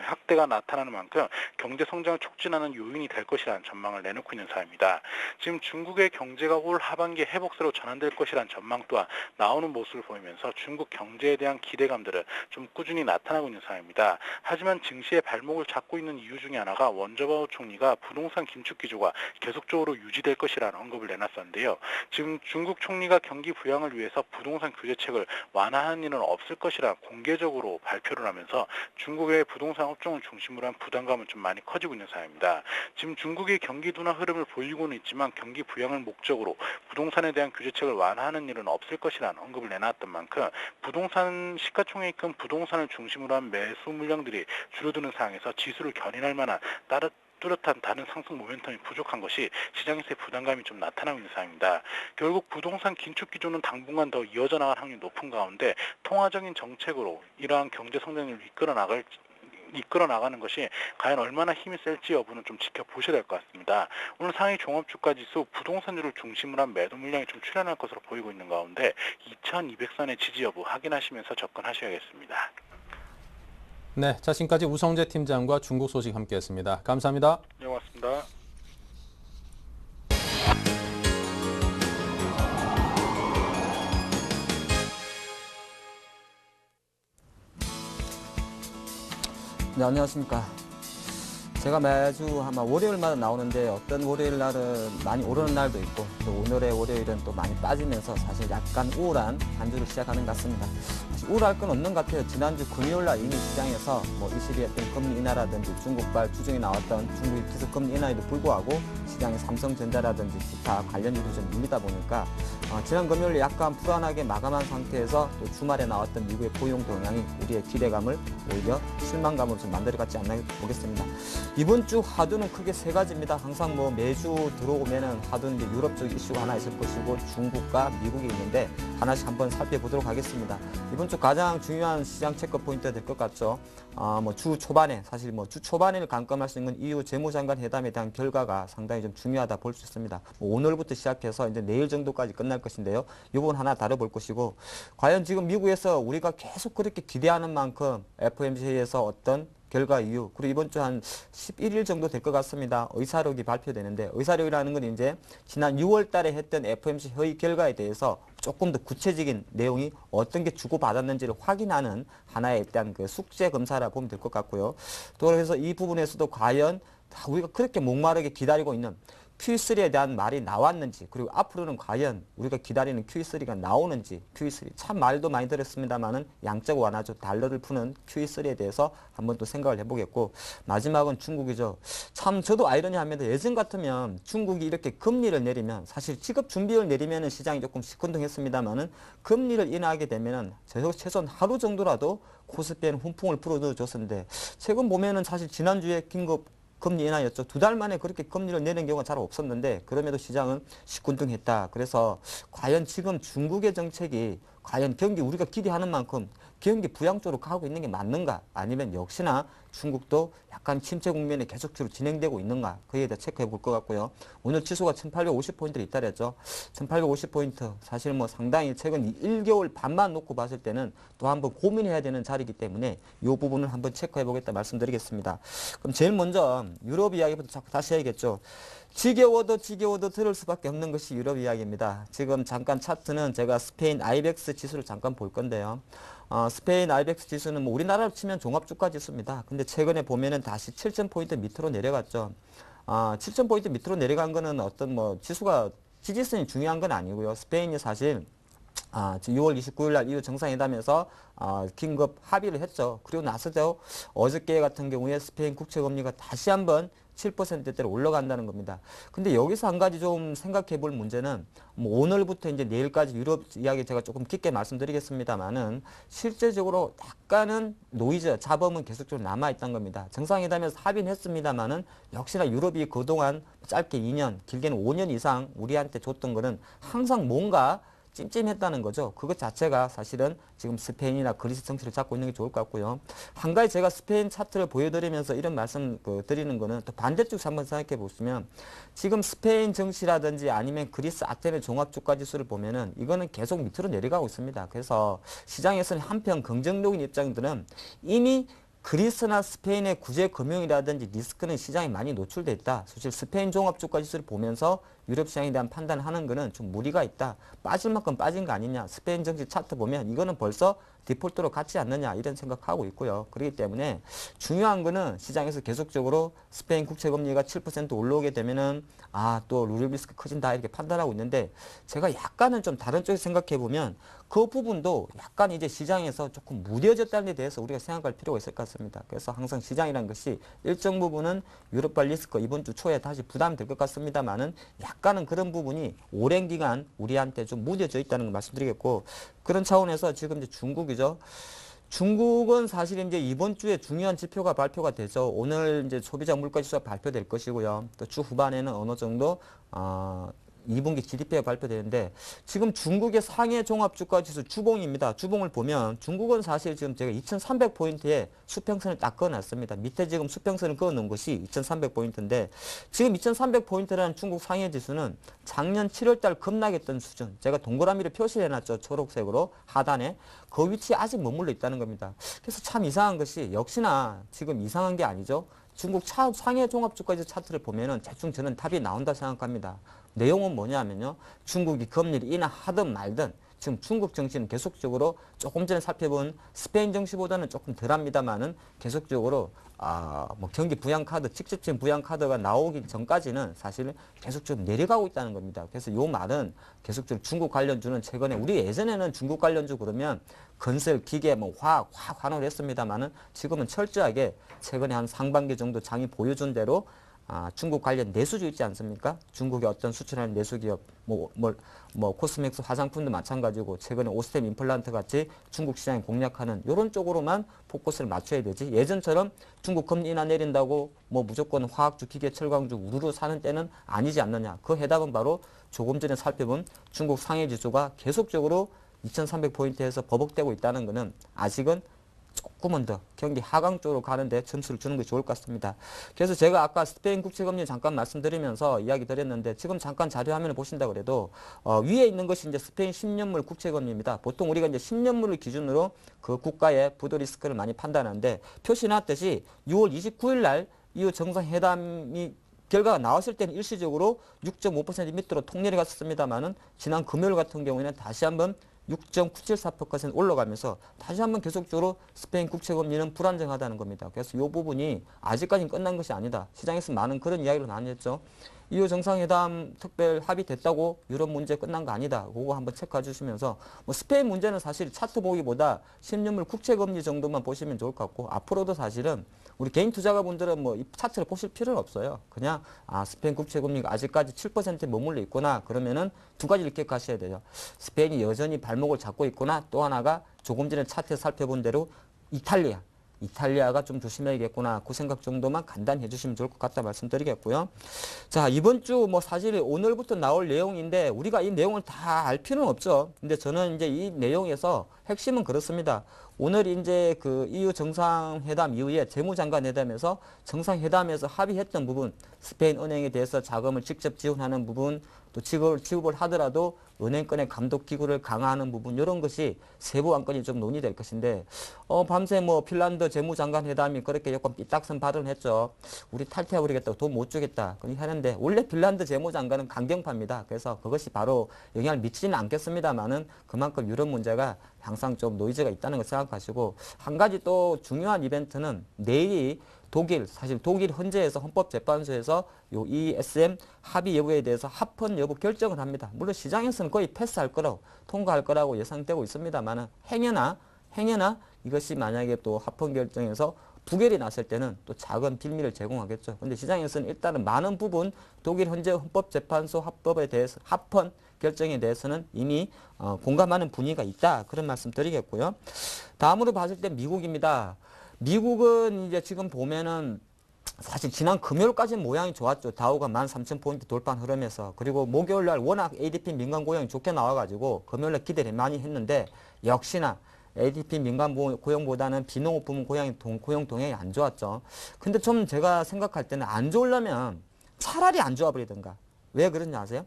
확대가 나타나는 만큼 경제 성장을 촉진하는 요인이 될 것이라는 전망을 내놓고 있는 사입니다. 지금 중국의 경제가 올 하반기에 회복세로 전환될 것이라는 전망 또한 나오는 모습을 보이면서 중국 경제에 대한 기대감들은 좀 꾸준히 나타나고 있는 사입니다. 하지만 증시의 발목을 잡고 있는 이유 중에 하나가 원저바오 총리가 부동산 긴축 기조가 계속적으로 유지될 것이라는 언급을 내놨었는데요. 지금 중국 총리가 경기 부양을 위해서 부동산 규제책을 완화하는 일은 없을 것이라 공개적으로 발표를 하면서 중국의 부동산 업종을 중심으로 한 부담감은 좀 많이 커지고 있는 상황입니다. 지금 중국이 경기 둔화 흐름을 보이고는 있지만 경기 부양을 목적으로 부동산에 대한 규제책을 완화하는 일은 없을 것이라는 언급을 내놨던 만큼 부동산 시가총액 큰 부동산을 중심으로 한 매수 물량들이 줄어드는 상황에서 지수를 견인할 만한 뚜렷한 다른 상승 모멘텀이 부족한 것이 시장에서의 부담감이 좀 나타나고 있는 상황입니다. 결국 부동산 긴축 기조는 당분간 더 이어져 나갈 확률이 높은 가운데 통화적인 정책으로 이러한 경제 성장을 이끌어 나가는 것이 과연 얼마나 힘이 셀지 여부는 좀 지켜보셔야 될 것 같습니다. 오늘 상해 종합주가지수 부동산주를 중심으로 한 매도 물량이 좀 출현할 것으로 보이고 있는 가운데 2200선의 지지 여부 확인하시면서 접근하셔야겠습니다. 네, 자 지금까지 우성재 팀장과 중국 소식 함께했습니다. 감사합니다. 네, 고맙습니다. 네, 안녕하십니까. 제가 매주 아마 월요일마다 나오는데 어떤 월요일 날은 많이 오르는 날도 있고 또 오늘의 월요일은 또 많이 빠지면서 사실 약간 우울한 한 주를 시작하는 것 같습니다. 사실 우울할 건 없는 것 같아요. 지난주 금요일 날 이미 시장에서 뭐 일시리 했던 금리 인하라든지 중국발 주중에 나왔던 중국의 기습 금리 인하에도 불구하고 시장에 삼성전자라든지 기타 관련주도 좀 밀리다 보니까 지난 금요일 약간 불안하게 마감한 상태에서 또 주말에 나왔던 미국의 고용 동향이 우리의 기대감을 오히려 실망감으로 좀 만들어갔지 않나 보겠습니다. 이번 주 화두는 크게 세 가지입니다. 항상 뭐 매주 들어오면은 화두는 이제 유럽 쪽 이슈가 하나 있을 것이고 중국과 미국이 있는데 하나씩 한번 살펴보도록 하겠습니다. 이번 주 가장 중요한 시장 체크 포인트가 될 것 같죠. 뭐 주 초반에 사실 뭐 주 초반을 관건할 수 있는 EU 재무장관 회담에 대한 결과가 상당히 좀 중요하다 볼 수 있습니다. 뭐 오늘부터 시작해서 이제 내일 정도까지 끝날 것인데요. 이 부분 하나 다뤄볼 것이고 과연 지금 미국에서 우리가 계속 그렇게 기대하는 만큼 FOMC에서 어떤 결과 이후 그리고 이번 주 한 11일 정도 될 것 같습니다. 의사록이 발표되는데 의사록이라는 건 이제 지난 6월 달에 했던 FOMC 회의 결과에 대해서 조금 더 구체적인 내용이 어떤 게 주고받았는지를 확인하는 하나의 일단 그 숙제 검사라 보면 될 것 같고요. 또 그래서 이 부분에서도 과연 우리가 그렇게 목마르게 기다리고 있는 Q3에 대한 말이 나왔는지 그리고 앞으로는 과연 우리가 기다리는 Q3가 나오는지 Q3 참 말도 많이 들었습니다만은 양적 완화죠. 달러를 푸는 Q3에 대해서 한번 또 생각을 해보겠고 마지막은 중국이죠. 참 저도 아이러니합니다. 예전 같으면 중국이 이렇게 금리를 내리면 사실 지급 준비율 내리면은 시장이 조금 시큰둥했습니다만은 금리를 인하하게 되면은 최소한 하루 정도라도 코스피에는 훈풍을 불어넣어줬었는데 최근 보면은 사실 지난주에 긴급 금리 인하였죠. 2달 만에 그렇게 금리를 내는 경우가 잘 없었는데 그럼에도 시장은 시큰둥했다. 그래서 과연 지금 중국의 정책이 과연 경기 우리가 기대하는 만큼 경기 부양 쪽으로 가고 있는 게 맞는가 아니면 역시나 중국도 약간 침체 국면이 계속적으로 진행되고 있는가 그에 대해 체크해 볼 것 같고요. 오늘 지수가 1850포인트를 이탈했죠. 1850포인트 사실 뭐 상당히 최근 1개월 반만 놓고 봤을 때는 또 한번 고민해야 되는 자리이기 때문에 이 부분을 한번 체크해 보겠다 말씀드리겠습니다. 그럼 제일 먼저 유럽 이야기부터 다시 해야겠죠. 지겨워도 들을 수밖에 없는 것이 유럽 이야기입니다. 지금 잠깐 차트는 제가 스페인 아이벡스 지수를 잠깐 볼 건데요. 스페인 아이벡스 지수는 뭐 우리나라로 치면 종합주가 지수입니다. 근데 최근에 보면은 다시 7,000포인트 밑으로 내려갔죠. 7,000포인트 밑으로 내려간 거는 어떤 뭐 지수가 지지선이 중요한 건 아니고요. 스페인이 사실 6월 29일 날 EU 정상회담에서 긴급 합의를 했죠. 그리고 나서도 어저께 같은 경우에 스페인 국채금리가 다시 한번 7%대로 올라간다는 겁니다. 근데 여기서 한 가지 좀 생각해 볼 문제는 뭐 오늘부터 이제 내일까지 유럽 이야기 제가 조금 깊게 말씀드리겠습니다만은 실제적으로 약간은 노이즈, 잡음은 계속적으로 남아있던 겁니다. 정상회담에서 합의는 했습니다만은 역시나 유럽이 그동안 짧게 2년, 길게는 5년 이상 우리한테 줬던 거는 항상 뭔가 찜찜했다는 거죠. 그것 자체가 사실은 지금 스페인이나 그리스 정치를 잡고 있는 게 좋을 것 같고요. 한 가지 제가 스페인 차트를 보여드리면서 이런 말씀 드리는 거는 또 반대쪽에서 한번 생각해 보시면 지금 스페인 정치라든지 아니면 그리스 아테네 종합주가지수를 보면은 이거는 계속 밑으로 내려가고 있습니다. 그래서 시장에서는 한편 긍정적인 입장들은 이미 그리스나 스페인의 구제 금융이라든지 리스크는 시장에 많이 노출돼 있다. 사실 스페인 종합주가 지수를 보면서 유럽 시장에 대한 판단을 하는 거는 좀 무리가 있다. 빠질 만큼 빠진 거 아니냐. 스페인 증시 차트 보면 이거는 벌써 디폴트로 같지 않느냐 이런 생각하고 있고요. 그렇기 때문에 중요한 거는 시장에서 계속적으로 스페인 국채금리가 7% 올라오게 되면은 또 룰 리스크 커진다 이렇게 판단하고 있는데 제가 약간은 좀 다른 쪽에서 생각해 보면 그 부분도 약간 이제 시장에서 조금 무뎌졌다는 데 대해서 우리가 생각할 필요가 있을 것 같습니다. 그래서 항상 시장이라는 것이 일정 부분은 유럽발 리스크 이번 주 초에 다시 부담될 것 같습니다만은 약간은 그런 부분이 오랜 기간 우리한테 좀 무뎌져 있다는 걸 말씀드리겠고, 그런 차원에서 지금 이제 중국이죠. 중국은 사실 이제 이번 주에 중요한 지표가 발표가 되죠. 오늘 이제 소비자 물가지수가 발표될 것이고요. 또 주 후반에는 어느 정도 2분기 GDP가 발표되는데 지금 중국의 상해 종합주가지수 주봉입니다. 주봉을 보면 중국은 사실 지금 제가 2300포인트에 수평선을 딱 그어놨습니다. 밑에 지금 수평선을 그어놓은 것이 2300포인트인데 지금 2300포인트라는 중국 상해 지수는 작년 7월달 급락했던 수준, 제가 동그라미를 표시해놨죠. 초록색으로 하단에. 그 위치에 아직 머물러 있다는 겁니다. 그래서 참 이상한 것이 역시나 지금 이상한 게 아니죠. 중국 상해 종합주가지수 차트를 보면은 대충 저는 답이 나온다 생각합니다. 내용은 뭐냐면요. 중국이 금리를 인하하든 말든 지금 중국 정치는 계속적으로 조금 전에 살펴본 스페인 정치보다는 조금 덜합니다만은 계속적으로 뭐 경기 부양카드, 직접적인 부양카드가 나오기 전까지는 사실은 계속적으로 내려가고 있다는 겁니다. 그래서 요 말은 계속적으로 중국 관련주는 최근에 우리 예전에는 중국 관련주 그러면 건설, 기계, 뭐 화학 환호를 했습니다만은 지금은 철저하게 최근에 한 상반기 정도 장이 보여준 대로 중국 관련 내수주 있지 않습니까? 중국의 어떤 수출하는 내수기업, 코스맥스 화장품도 마찬가지고 최근에 오스템 임플란트 같이 중국 시장에 공략하는 이런 쪽으로만 포커스를 맞춰야 되지. 예전처럼 중국 금리 인하 내린다고 무조건 화학주, 기계, 철강주 우르르 사는 때는 아니지 않느냐. 그 해답은 바로 조금 전에 살펴본 중국 상해 지수가 계속적으로 2300포인트에서 버벅대고 있다는 것은 아직은 조금은 더 경기 하강 쪽으로 가는데 점수를 주는 게 좋을 것 같습니다. 그래서 제가 아까 스페인 국채금리 잠깐 말씀드리면서 이야기 드렸는데 지금 잠깐 자료 화면을 보신다 그래도 위에 있는 것이 이제 스페인 10년물 국채금리입니다. 보통 우리가 이제 10년물을 기준으로 그 국가의 부도 리스크를 많이 판단하는데 표시해놨듯이 6월 29일 날 이후 정상회담이 결과가 나왔을 때는 일시적으로 6.5% 밑으로 통렬히 갔었습니다만은 지난 금요일 같은 경우에는 다시 한번 6.974% 올라가면서 다시 한번 계속적으로 스페인 국채금리는 불안정하다는 겁니다. 그래서 이 부분이 아직까지는 끝난 것이 아니다. 시장에서 많은 그런 이야기를 많이 했죠. 이후 정상회담 특별 합의됐다고 유럽 문제 끝난 거 아니다. 그거 한번 체크해 주시면서 스페인 문제는 사실 차트 보기보다 10년물 국채금리 정도만 보시면 좋을 것 같고 앞으로도 사실은 우리 개인 투자가분들은 이 차트를 보실 필요는 없어요. 그냥 스페인 국채금리가 아직까지 7%에 머물러 있구나. 그러면은 두 가지를 기억하셔야 돼요. 스페인이 여전히 발목을 잡고 있구나. 또 하나가 조금 전에 차트에서 살펴본 대로 이탈리아가 좀 조심해야겠구나. 그 생각 정도만 간단히 해주시면 좋을 것 같다 말씀드리겠고요. 자, 이번 주 사실 오늘부터 나올 내용인데 우리가 이 내용을 다 알 필요는 없죠. 근데 저는 이제 이 내용에서 핵심은 그렇습니다. 오늘 이제 그 EU 정상회담 이후에 재무장관 회담에서 정상회담에서 합의했던 부분, 스페인 은행에 대해서 자금을 직접 지원하는 부분, 또 지급을 하더라도 은행권의 감독 기구를 강화하는 부분, 이런 것이 세부 안건이 좀 논의될 것인데 밤새 핀란드 재무장관 회담이 그렇게 조금 삐딱선 발언을 했죠. 우리 탈퇴해버리겠다고 돈 못 주겠다. 그렇게 하는데 원래 핀란드 재무장관은 강경파입니다. 그래서 그것이 바로 영향을 미치지는 않겠습니다만은 그만큼 유럽 문제가 항상 좀 노이즈가 있다는 걸 생각하시고, 한 가지 또 중요한 이벤트는 내일이 사실 독일 헌재에서 헌법재판소에서 요 ESM 합의 여부에 대해서 합헌 여부 결정을 합니다. 물론 시장에서는 거의 패스할 거라고, 통과할 거라고 예상되고 있습니다만은 행여나 이것이 만약에 또 합헌 결정에서 부결이 났을 때는 또 작은 빌미를 제공하겠죠. 근데 시장에서는 일단은 많은 부분 독일 헌재 헌법재판소 합헌 결정에 대해서는 이미 공감하는 분위기가 있다. 그런 말씀 드리겠고요. 다음으로 봤을 때 미국입니다. 미국은 이제 지금 보면은 사실 지난 금요일까지는 모양이 좋았죠. 다우가 13,000포인트 돌파한 흐름에서. 그리고 목요일날 워낙 ADP 민간 고용이 좋게 나와가지고 금요일날 기대를 많이 했는데 역시나 ADP 민간 고용보다는 비농업 부문 고용 동향이 안 좋았죠. 근데 좀 제가 생각할 때는 안 좋으려면 차라리 안 좋아버리든가. 왜 그런지 아세요?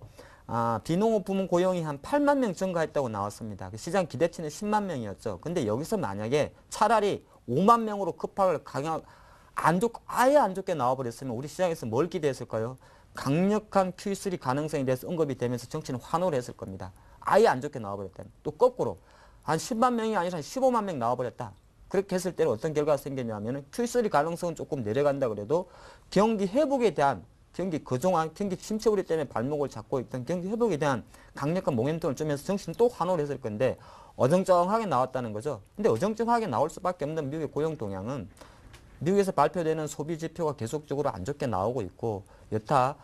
비농업 부문 고용이 한 8만 명 증가했다고 나왔습니다. 시장 기대치는 10만 명이었죠. 근데 여기서 만약에 차라리 5만 명으로 급락을 아예 안 좋게 나와버렸으면 우리 시장에서 뭘 기대했을까요? 강력한 Q3 가능성에 대해서 언급이 되면서 정치는 환호를 했을 겁니다. 아예 안 좋게 나와버렸다. 또 거꾸로 한 10만 명이 아니라 한 15만 명 나와버렸다. 그렇게 했을 때는 어떤 결과가 생겼냐면 Q3 가능성은 조금 내려간다 그래도 경기 회복에 대한 그동안 경기 침체 우려 때문에 발목을 잡고 있던 경기 회복에 대한 강력한 모멘텀을 주면서 정치는 또 환호를 했을 건데 어정쩡하게 나왔다는 거죠. 근데 어정쩡하게 나올 수밖에 없는 미국의 고용 동향은 미국에서 발표되는 소비 지표가 계속적으로 안 좋게 나오고 있고 여타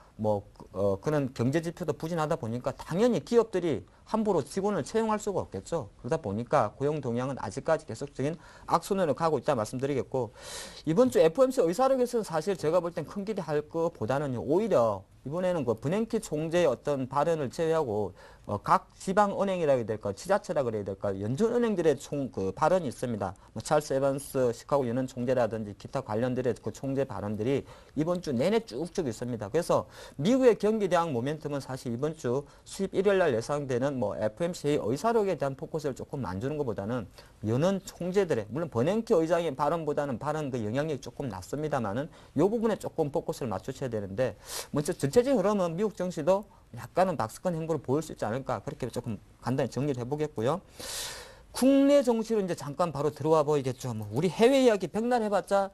그런 경제 지표도 부진하다 보니까 당연히 기업들이 함부로 직원을 채용할 수가 없겠죠. 그러다 보니까 고용 동향은 아직까지 계속적인 악순환으로 가고 있다 말씀드리겠고 이번 주 FOMC 의사록에서는 사실 제가 볼 땐 큰 기대할 것보다는 오히려 이번에는 그 버냉키 총재의 어떤 발언을 제외하고 각 지방은행이라 해야 될까, 지자체라 그래야 될까, 연준은행들의 발언이 있습니다. 찰스 에반스 시카고 연은 총재라든지 기타 관련들의 그 총재 발언들이 이번 주 내내 쭉쭉 있습니다. 그래서 미국의 경기 대항 모멘텀은 사실 이번 주 수입 일요일 날 예상되는 FOMC 의사록에 대한 포커스를 조금 안 주는 것보다는 연은 총재들의 물론 버냉키 의장의 발언보다는 발언 그 영향력이 조금 낮습니다만은 이 부분에 조금 포커스를 맞추셔야 되는데 먼저 전체적인 흐름은 미국 증시도 약간은 박스권 행보를 보일 수 있지 않을까 그렇게 조금 간단히 정리를 해보겠고요. 국내 정치로 이제 잠깐 바로 들어와 보이겠죠. 우리 해외 이야기 백날 해봤자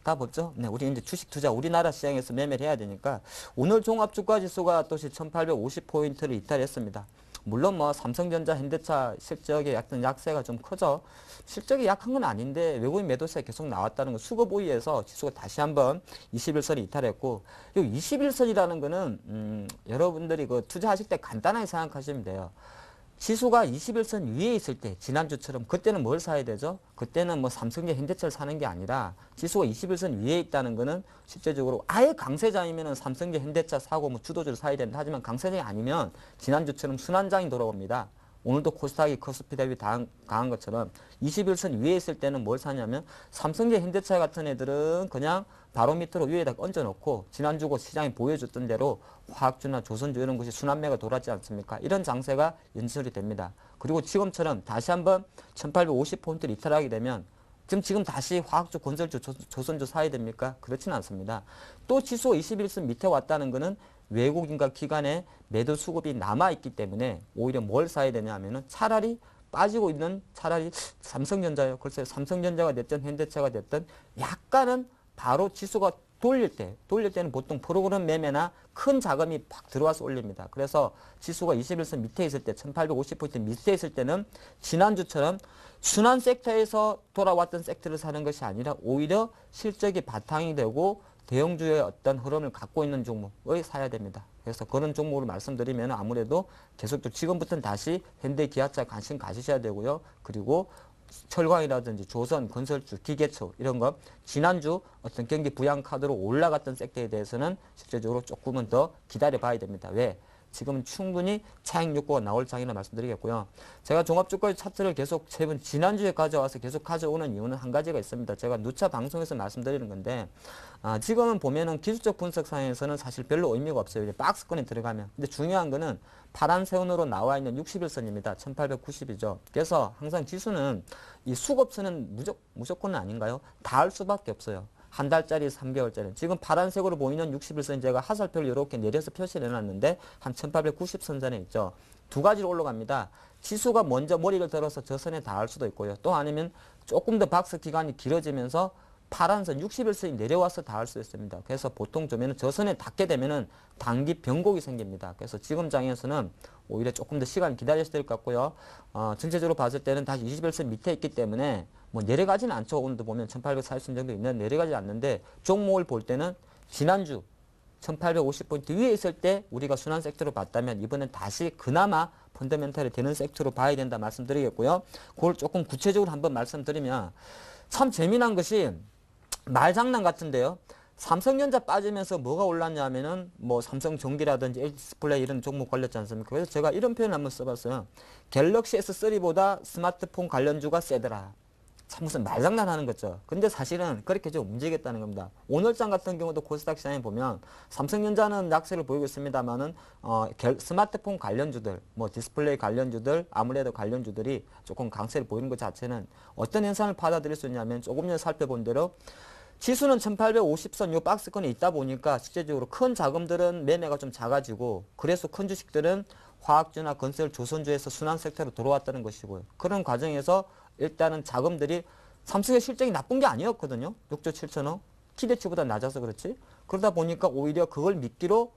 다 보죠. 우리 이제 주식 투자 우리나라 시장에서 매매를 해야 되니까 오늘 종합주가지수가 또시 1850포인트를 이탈했습니다. 물론 삼성전자, 현대차 실적의 약간 약세가 좀 크죠. 실적이 약한 건 아닌데 외국인 매도세가 계속 나왔다는 건 수급 우위에서 지수가 다시 한번 21선을 이탈했고 이 21선이라는 거는 여러분들이 그 투자하실 때 간단하게 생각하시면 돼요. 지수가 21선 위에 있을 때 지난주처럼 그때는 뭘 사야 되죠? 그때는 삼성전자, 현대차를 사는 게 아니라 지수가 21선 위에 있다는 거는 실제적으로 아예 강세장이면 삼성전자, 현대차 사고 주도주를 사야 된다. 하지만 강세장이 아니면 지난주처럼 순환장이 돌아옵니다. 오늘도 코스닥이 코스피 대비 강한 것처럼 21선 위에 있을 때는 뭘 사냐면 삼성전자, 현대차 같은 애들은 그냥 바로 밑으로 위에다 얹어놓고 지난주 시장이 보여줬던 대로 화학주나 조선주 이런 것이 순환매가 돌았지 않습니까? 이런 장세가 연출이 됩니다. 그리고 지금처럼 다시 한번 1850포인트를 이탈하게 되면 지금 다시 화학주, 건설주, 조선주 사야 됩니까? 그렇지는 않습니다. 또 지수가 21선 밑에 왔다는 것은 외국인과 기관의 매도 수급이 남아있기 때문에 오히려 뭘 사야 되냐 하면은 차라리 빠지고 있는 삼성전자요. 글쎄요. 삼성전자가 됐든 현대차가 됐든 약간은 바로 지수가 돌릴 때는 보통 프로그램 매매나 큰 자금이 팍 들어와서 올립니다. 그래서 지수가 21선 밑에 있을 때 1850포인트 밑에 있을 때는 지난주처럼 순환 섹터에서 돌아왔던 섹터를 사는 것이 아니라 오히려 실적이 바탕이 되고 대형주의 어떤 흐름을 갖고 있는 종목을 사야 됩니다. 그래서 그런 종목을 말씀드리면 아무래도 계속적으로 지금부터는 다시 현대, 기아차 관심 가지셔야 되고요. 그리고 철강이라든지 조선, 건설주, 기계초 이런 거 지난주 어떤 경기 부양 카드로 올라갔던 섹터에 대해서는 실제적으로 조금은 더 기다려 봐야 됩니다. 왜? 지금 충분히 차익 욕구가 나올 장이라 말씀드리겠고요. 제가 종합주가 차트를 계속 지난주에 가져와서 계속 가져오는 이유는 한 가지가 있습니다. 제가 누차 방송에서 말씀드리는 건데 지금은 보면은 기술적 분석상에서는 사실 별로 의미가 없어요. 이제 박스권에 들어가면. 근데 중요한 거는 파란 세운으로 나와 있는 61선입니다. 1890이죠. 그래서 항상 지수는 이 수급선은 무조건은 아닌가요? 닿을 수밖에 없어요. 한 달짜리, 3개월짜리. 지금 파란색으로 보이는 61선 제가 하살표를 이렇게 내려서 표시를 해놨는데 한 1890선 전에 있죠. 두 가지로 올라갑니다. 지수가 먼저 머리를 들어서 저 선에 닿을 수도 있고요. 또 아니면 조금 더 박스 기간이 길어지면서 파란선 61선이 내려와서 닿을 수 있습니다. 그래서 보통 저 선에 닿게 되면은 단기 변곡이 생깁니다. 그래서 지금 장에서는 오히려 조금 더 시간 기다리셔야 될 것 같고요. 전체적으로 봤을 때는 다시 21선 밑에 있기 때문에 내려가지는 않죠. 오늘도 보면 1840선 정도 있는 내려가지 않는데 종목을 볼 때는 지난주 1850포인트 위에 있을 때 우리가 순환 섹터로 봤다면 이번엔 다시 그나마 펀더멘탈이 되는 섹터로 봐야 된다 말씀드리겠고요. 그걸 조금 구체적으로 한번 말씀드리면 참 재미난 것이 말장난 같은데요. 삼성전자 빠지면서 뭐가 올랐냐 하면은 삼성전기라든지 HD스플레이 이런 종목 걸렸지 않습니까? 그래서 제가 이런 표현을 한번 써봤어요. 갤럭시 S3보다 스마트폰 관련주가 세더라. 참 무슨 말장난하는 거죠. 근데 사실은 그렇게 좀 움직이겠다는 겁니다. 오늘장 같은 경우도 코스닥 시장에 보면 삼성전자는 약세를 보이고 있습니다만은 스마트폰 관련주들, 뭐 디스플레이 관련주들, 아무래도 관련주들이 조금 강세를 보이는 것 자체는 어떤 현상을 받아들일 수 있냐면 조금 전에 살펴본 대로 지수는 1850선 요 박스권에 있다 보니까 실제적으로 큰 자금들은 매매가 좀 작아지고 그래서 큰 주식들은 화학주나 건설, 조선주에서 순환 섹터로 들어왔다는 것이고요. 그런 과정에서 일단은 자금들이 삼성의 실적이 나쁜 게 아니었거든요. 6조 7천억. 기대치보다 낮아서 그렇지. 그러다 보니까 오히려 그걸 미끼로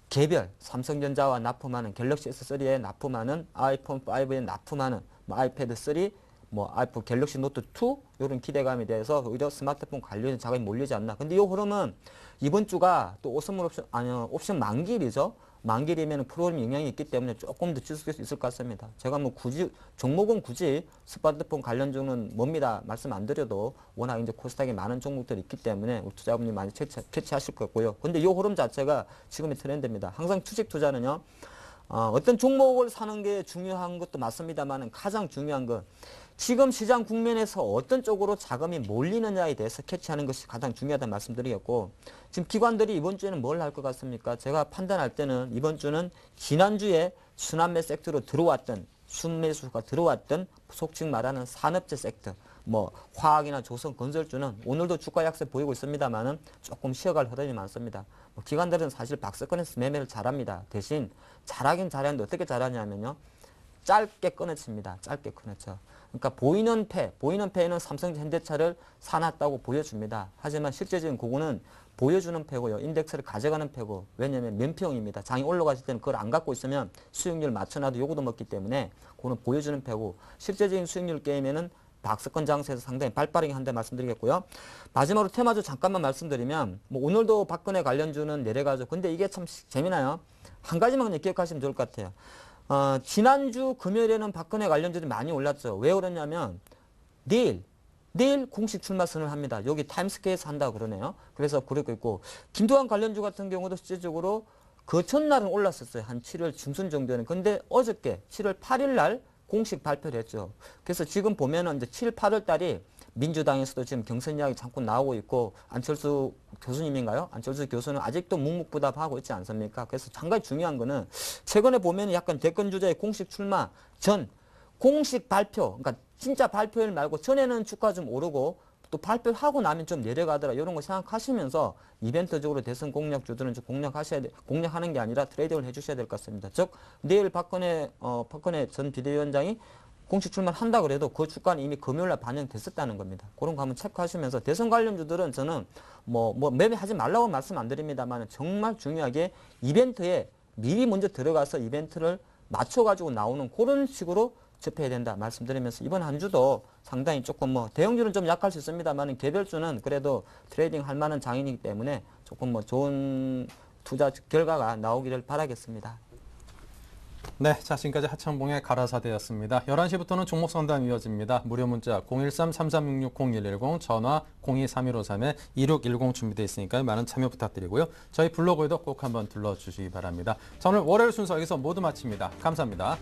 개별 삼성전자와 납품하는 갤럭시 S3에 납품하는 아이폰 5에 납품하는 뭐 아이패드 3, 뭐 아이폰 갤럭시 노트 2 이런 기대감에 대해서 오히려 스마트폰 관련 자금이 몰리지 않나. 근데 이 흐름은 이번 주가 또 옵션 만기일이죠. 만기일이면 프로그램 영향이 있기 때문에 조금 더 지속될 수 있을 것 같습니다. 제가 뭐 굳이 종목은 굳이 스마트폰 관련주는 뭡니다 말씀 안 드려도 워낙 이제 코스닥에 많은 종목들이 있기 때문에 우리 투자분이 많이 캐치하실 것 같고요. 근데 이 흐름 자체가 지금의 트렌드입니다. 항상 주식 투자는요. 어떤 종목을 사는 게 중요한 것도 맞습니다만 가장 중요한 건 지금 시장 국면에서 어떤 쪽으로 자금이 몰리느냐에 대해서 캐치하는 것이 가장 중요하다는 말씀드리겠고 지금 기관들이 이번 주에는 뭘 할 것 같습니까? 제가 판단할 때는 이번 주는 지난주에 순환매 섹터로 들어왔던 순매수가 들어왔던 속칭 말하는 산업재 섹터 뭐 화학이나 조선 건설주는 오늘도 주가 약세 보이고 있습니다만은 조금 쉬어갈 흐름이 많습니다. 뭐 기관들은 사실 박스권에서 매매를 잘합니다. 대신 잘하긴 잘하는데 어떻게 잘하냐면요. 짧게 끊어칩니다. 짧게 끊어쳐. 그러니까 보이는 패는 삼성 현대차를 사놨다고 보여줍니다. 하지만 실제적인 그거는 보여주는 패고요. 인덱스를 가져가는 패고 왜냐하면 면평입니다. 장이 올라갔을 때는 그걸 안 갖고 있으면 수익률 맞춰놔도 요구도 먹기 때문에 그거는 보여주는 패고 실제적인 수익률 게임에는 박스권 장세에서 상당히 발빠르게 한다 말씀드리겠고요. 마지막으로 테마주 잠깐만 말씀드리면 뭐 오늘도 박근혜 관련주는 내려가죠. 근데 이게 참 재미나요. 한 가지만 그냥 기억하시면 좋을 것 같아요. 지난주 금요일에는 박근혜 관련주들이 많이 올랐죠. 왜 그러냐면 내일 공식 출마 선언을 합니다. 여기 타임스퀘어에서 한다고 그러네요. 그래서 그러고 있고 김두한 관련주 같은 경우도 실제적으로 그 전날은 올랐었어요. 한 7월 중순 정도는. 근데 어저께 7월 8일 날 공식 발표를 했죠. 그래서 지금 보면은 이제 7, 8월 달이 민주당에서도 지금 경선 이야기 잠깐 나오고 있고 안철수 교수님인가요? 안철수 교수는 아직도 묵묵부답하고 있지 않습니까? 그래서 상당히 중요한 거는 최근에 보면 약간 대권 주자의 공식 출마 전 공식 발표, 그러니까 진짜 발표일 말고 전에는 주가 좀 오르고 또 발표를 하고 나면 좀 내려가더라 이런 거 생각하시면서 이벤트적으로 대선 공략주들은 좀 공략하는 게 아니라 트레이딩을 해주셔야 될 것 같습니다. 즉 내일 박근혜 전 비대위원장이 공식 출마를 한다 그래도 그 주가는 이미 금요일날 반영됐었다는 겁니다. 그런 거 한번 체크하시면서 대선 관련주들은 저는 뭐 매매하지 말라고 말씀 안 드립니다만 정말 중요하게 이벤트에 미리 먼저 들어가서 이벤트를 맞춰가지고 나오는 그런 식으로 접해야 된다 말씀드리면서 이번 한 주도 상당히 조금 뭐 대형주는 좀 약할 수 있습니다만 개별주는 그래도 트레이딩 할 만한 장이기 때문에 조금 뭐 좋은 투자 결과가 나오기를 바라겠습니다. 네, 자 지금까지 하창봉의 가라사대였습니다. 11시부터는 종목 상담 이어집니다. 무료 문자 013-3366-0110 전화 023153-2610 준비되어 있으니까요. 많은 참여 부탁드리고요. 저희 블로그에도 꼭 한번 들러주시기 바랍니다. 자, 오늘 월요일 순서 여기서 모두 마칩니다. 감사합니다.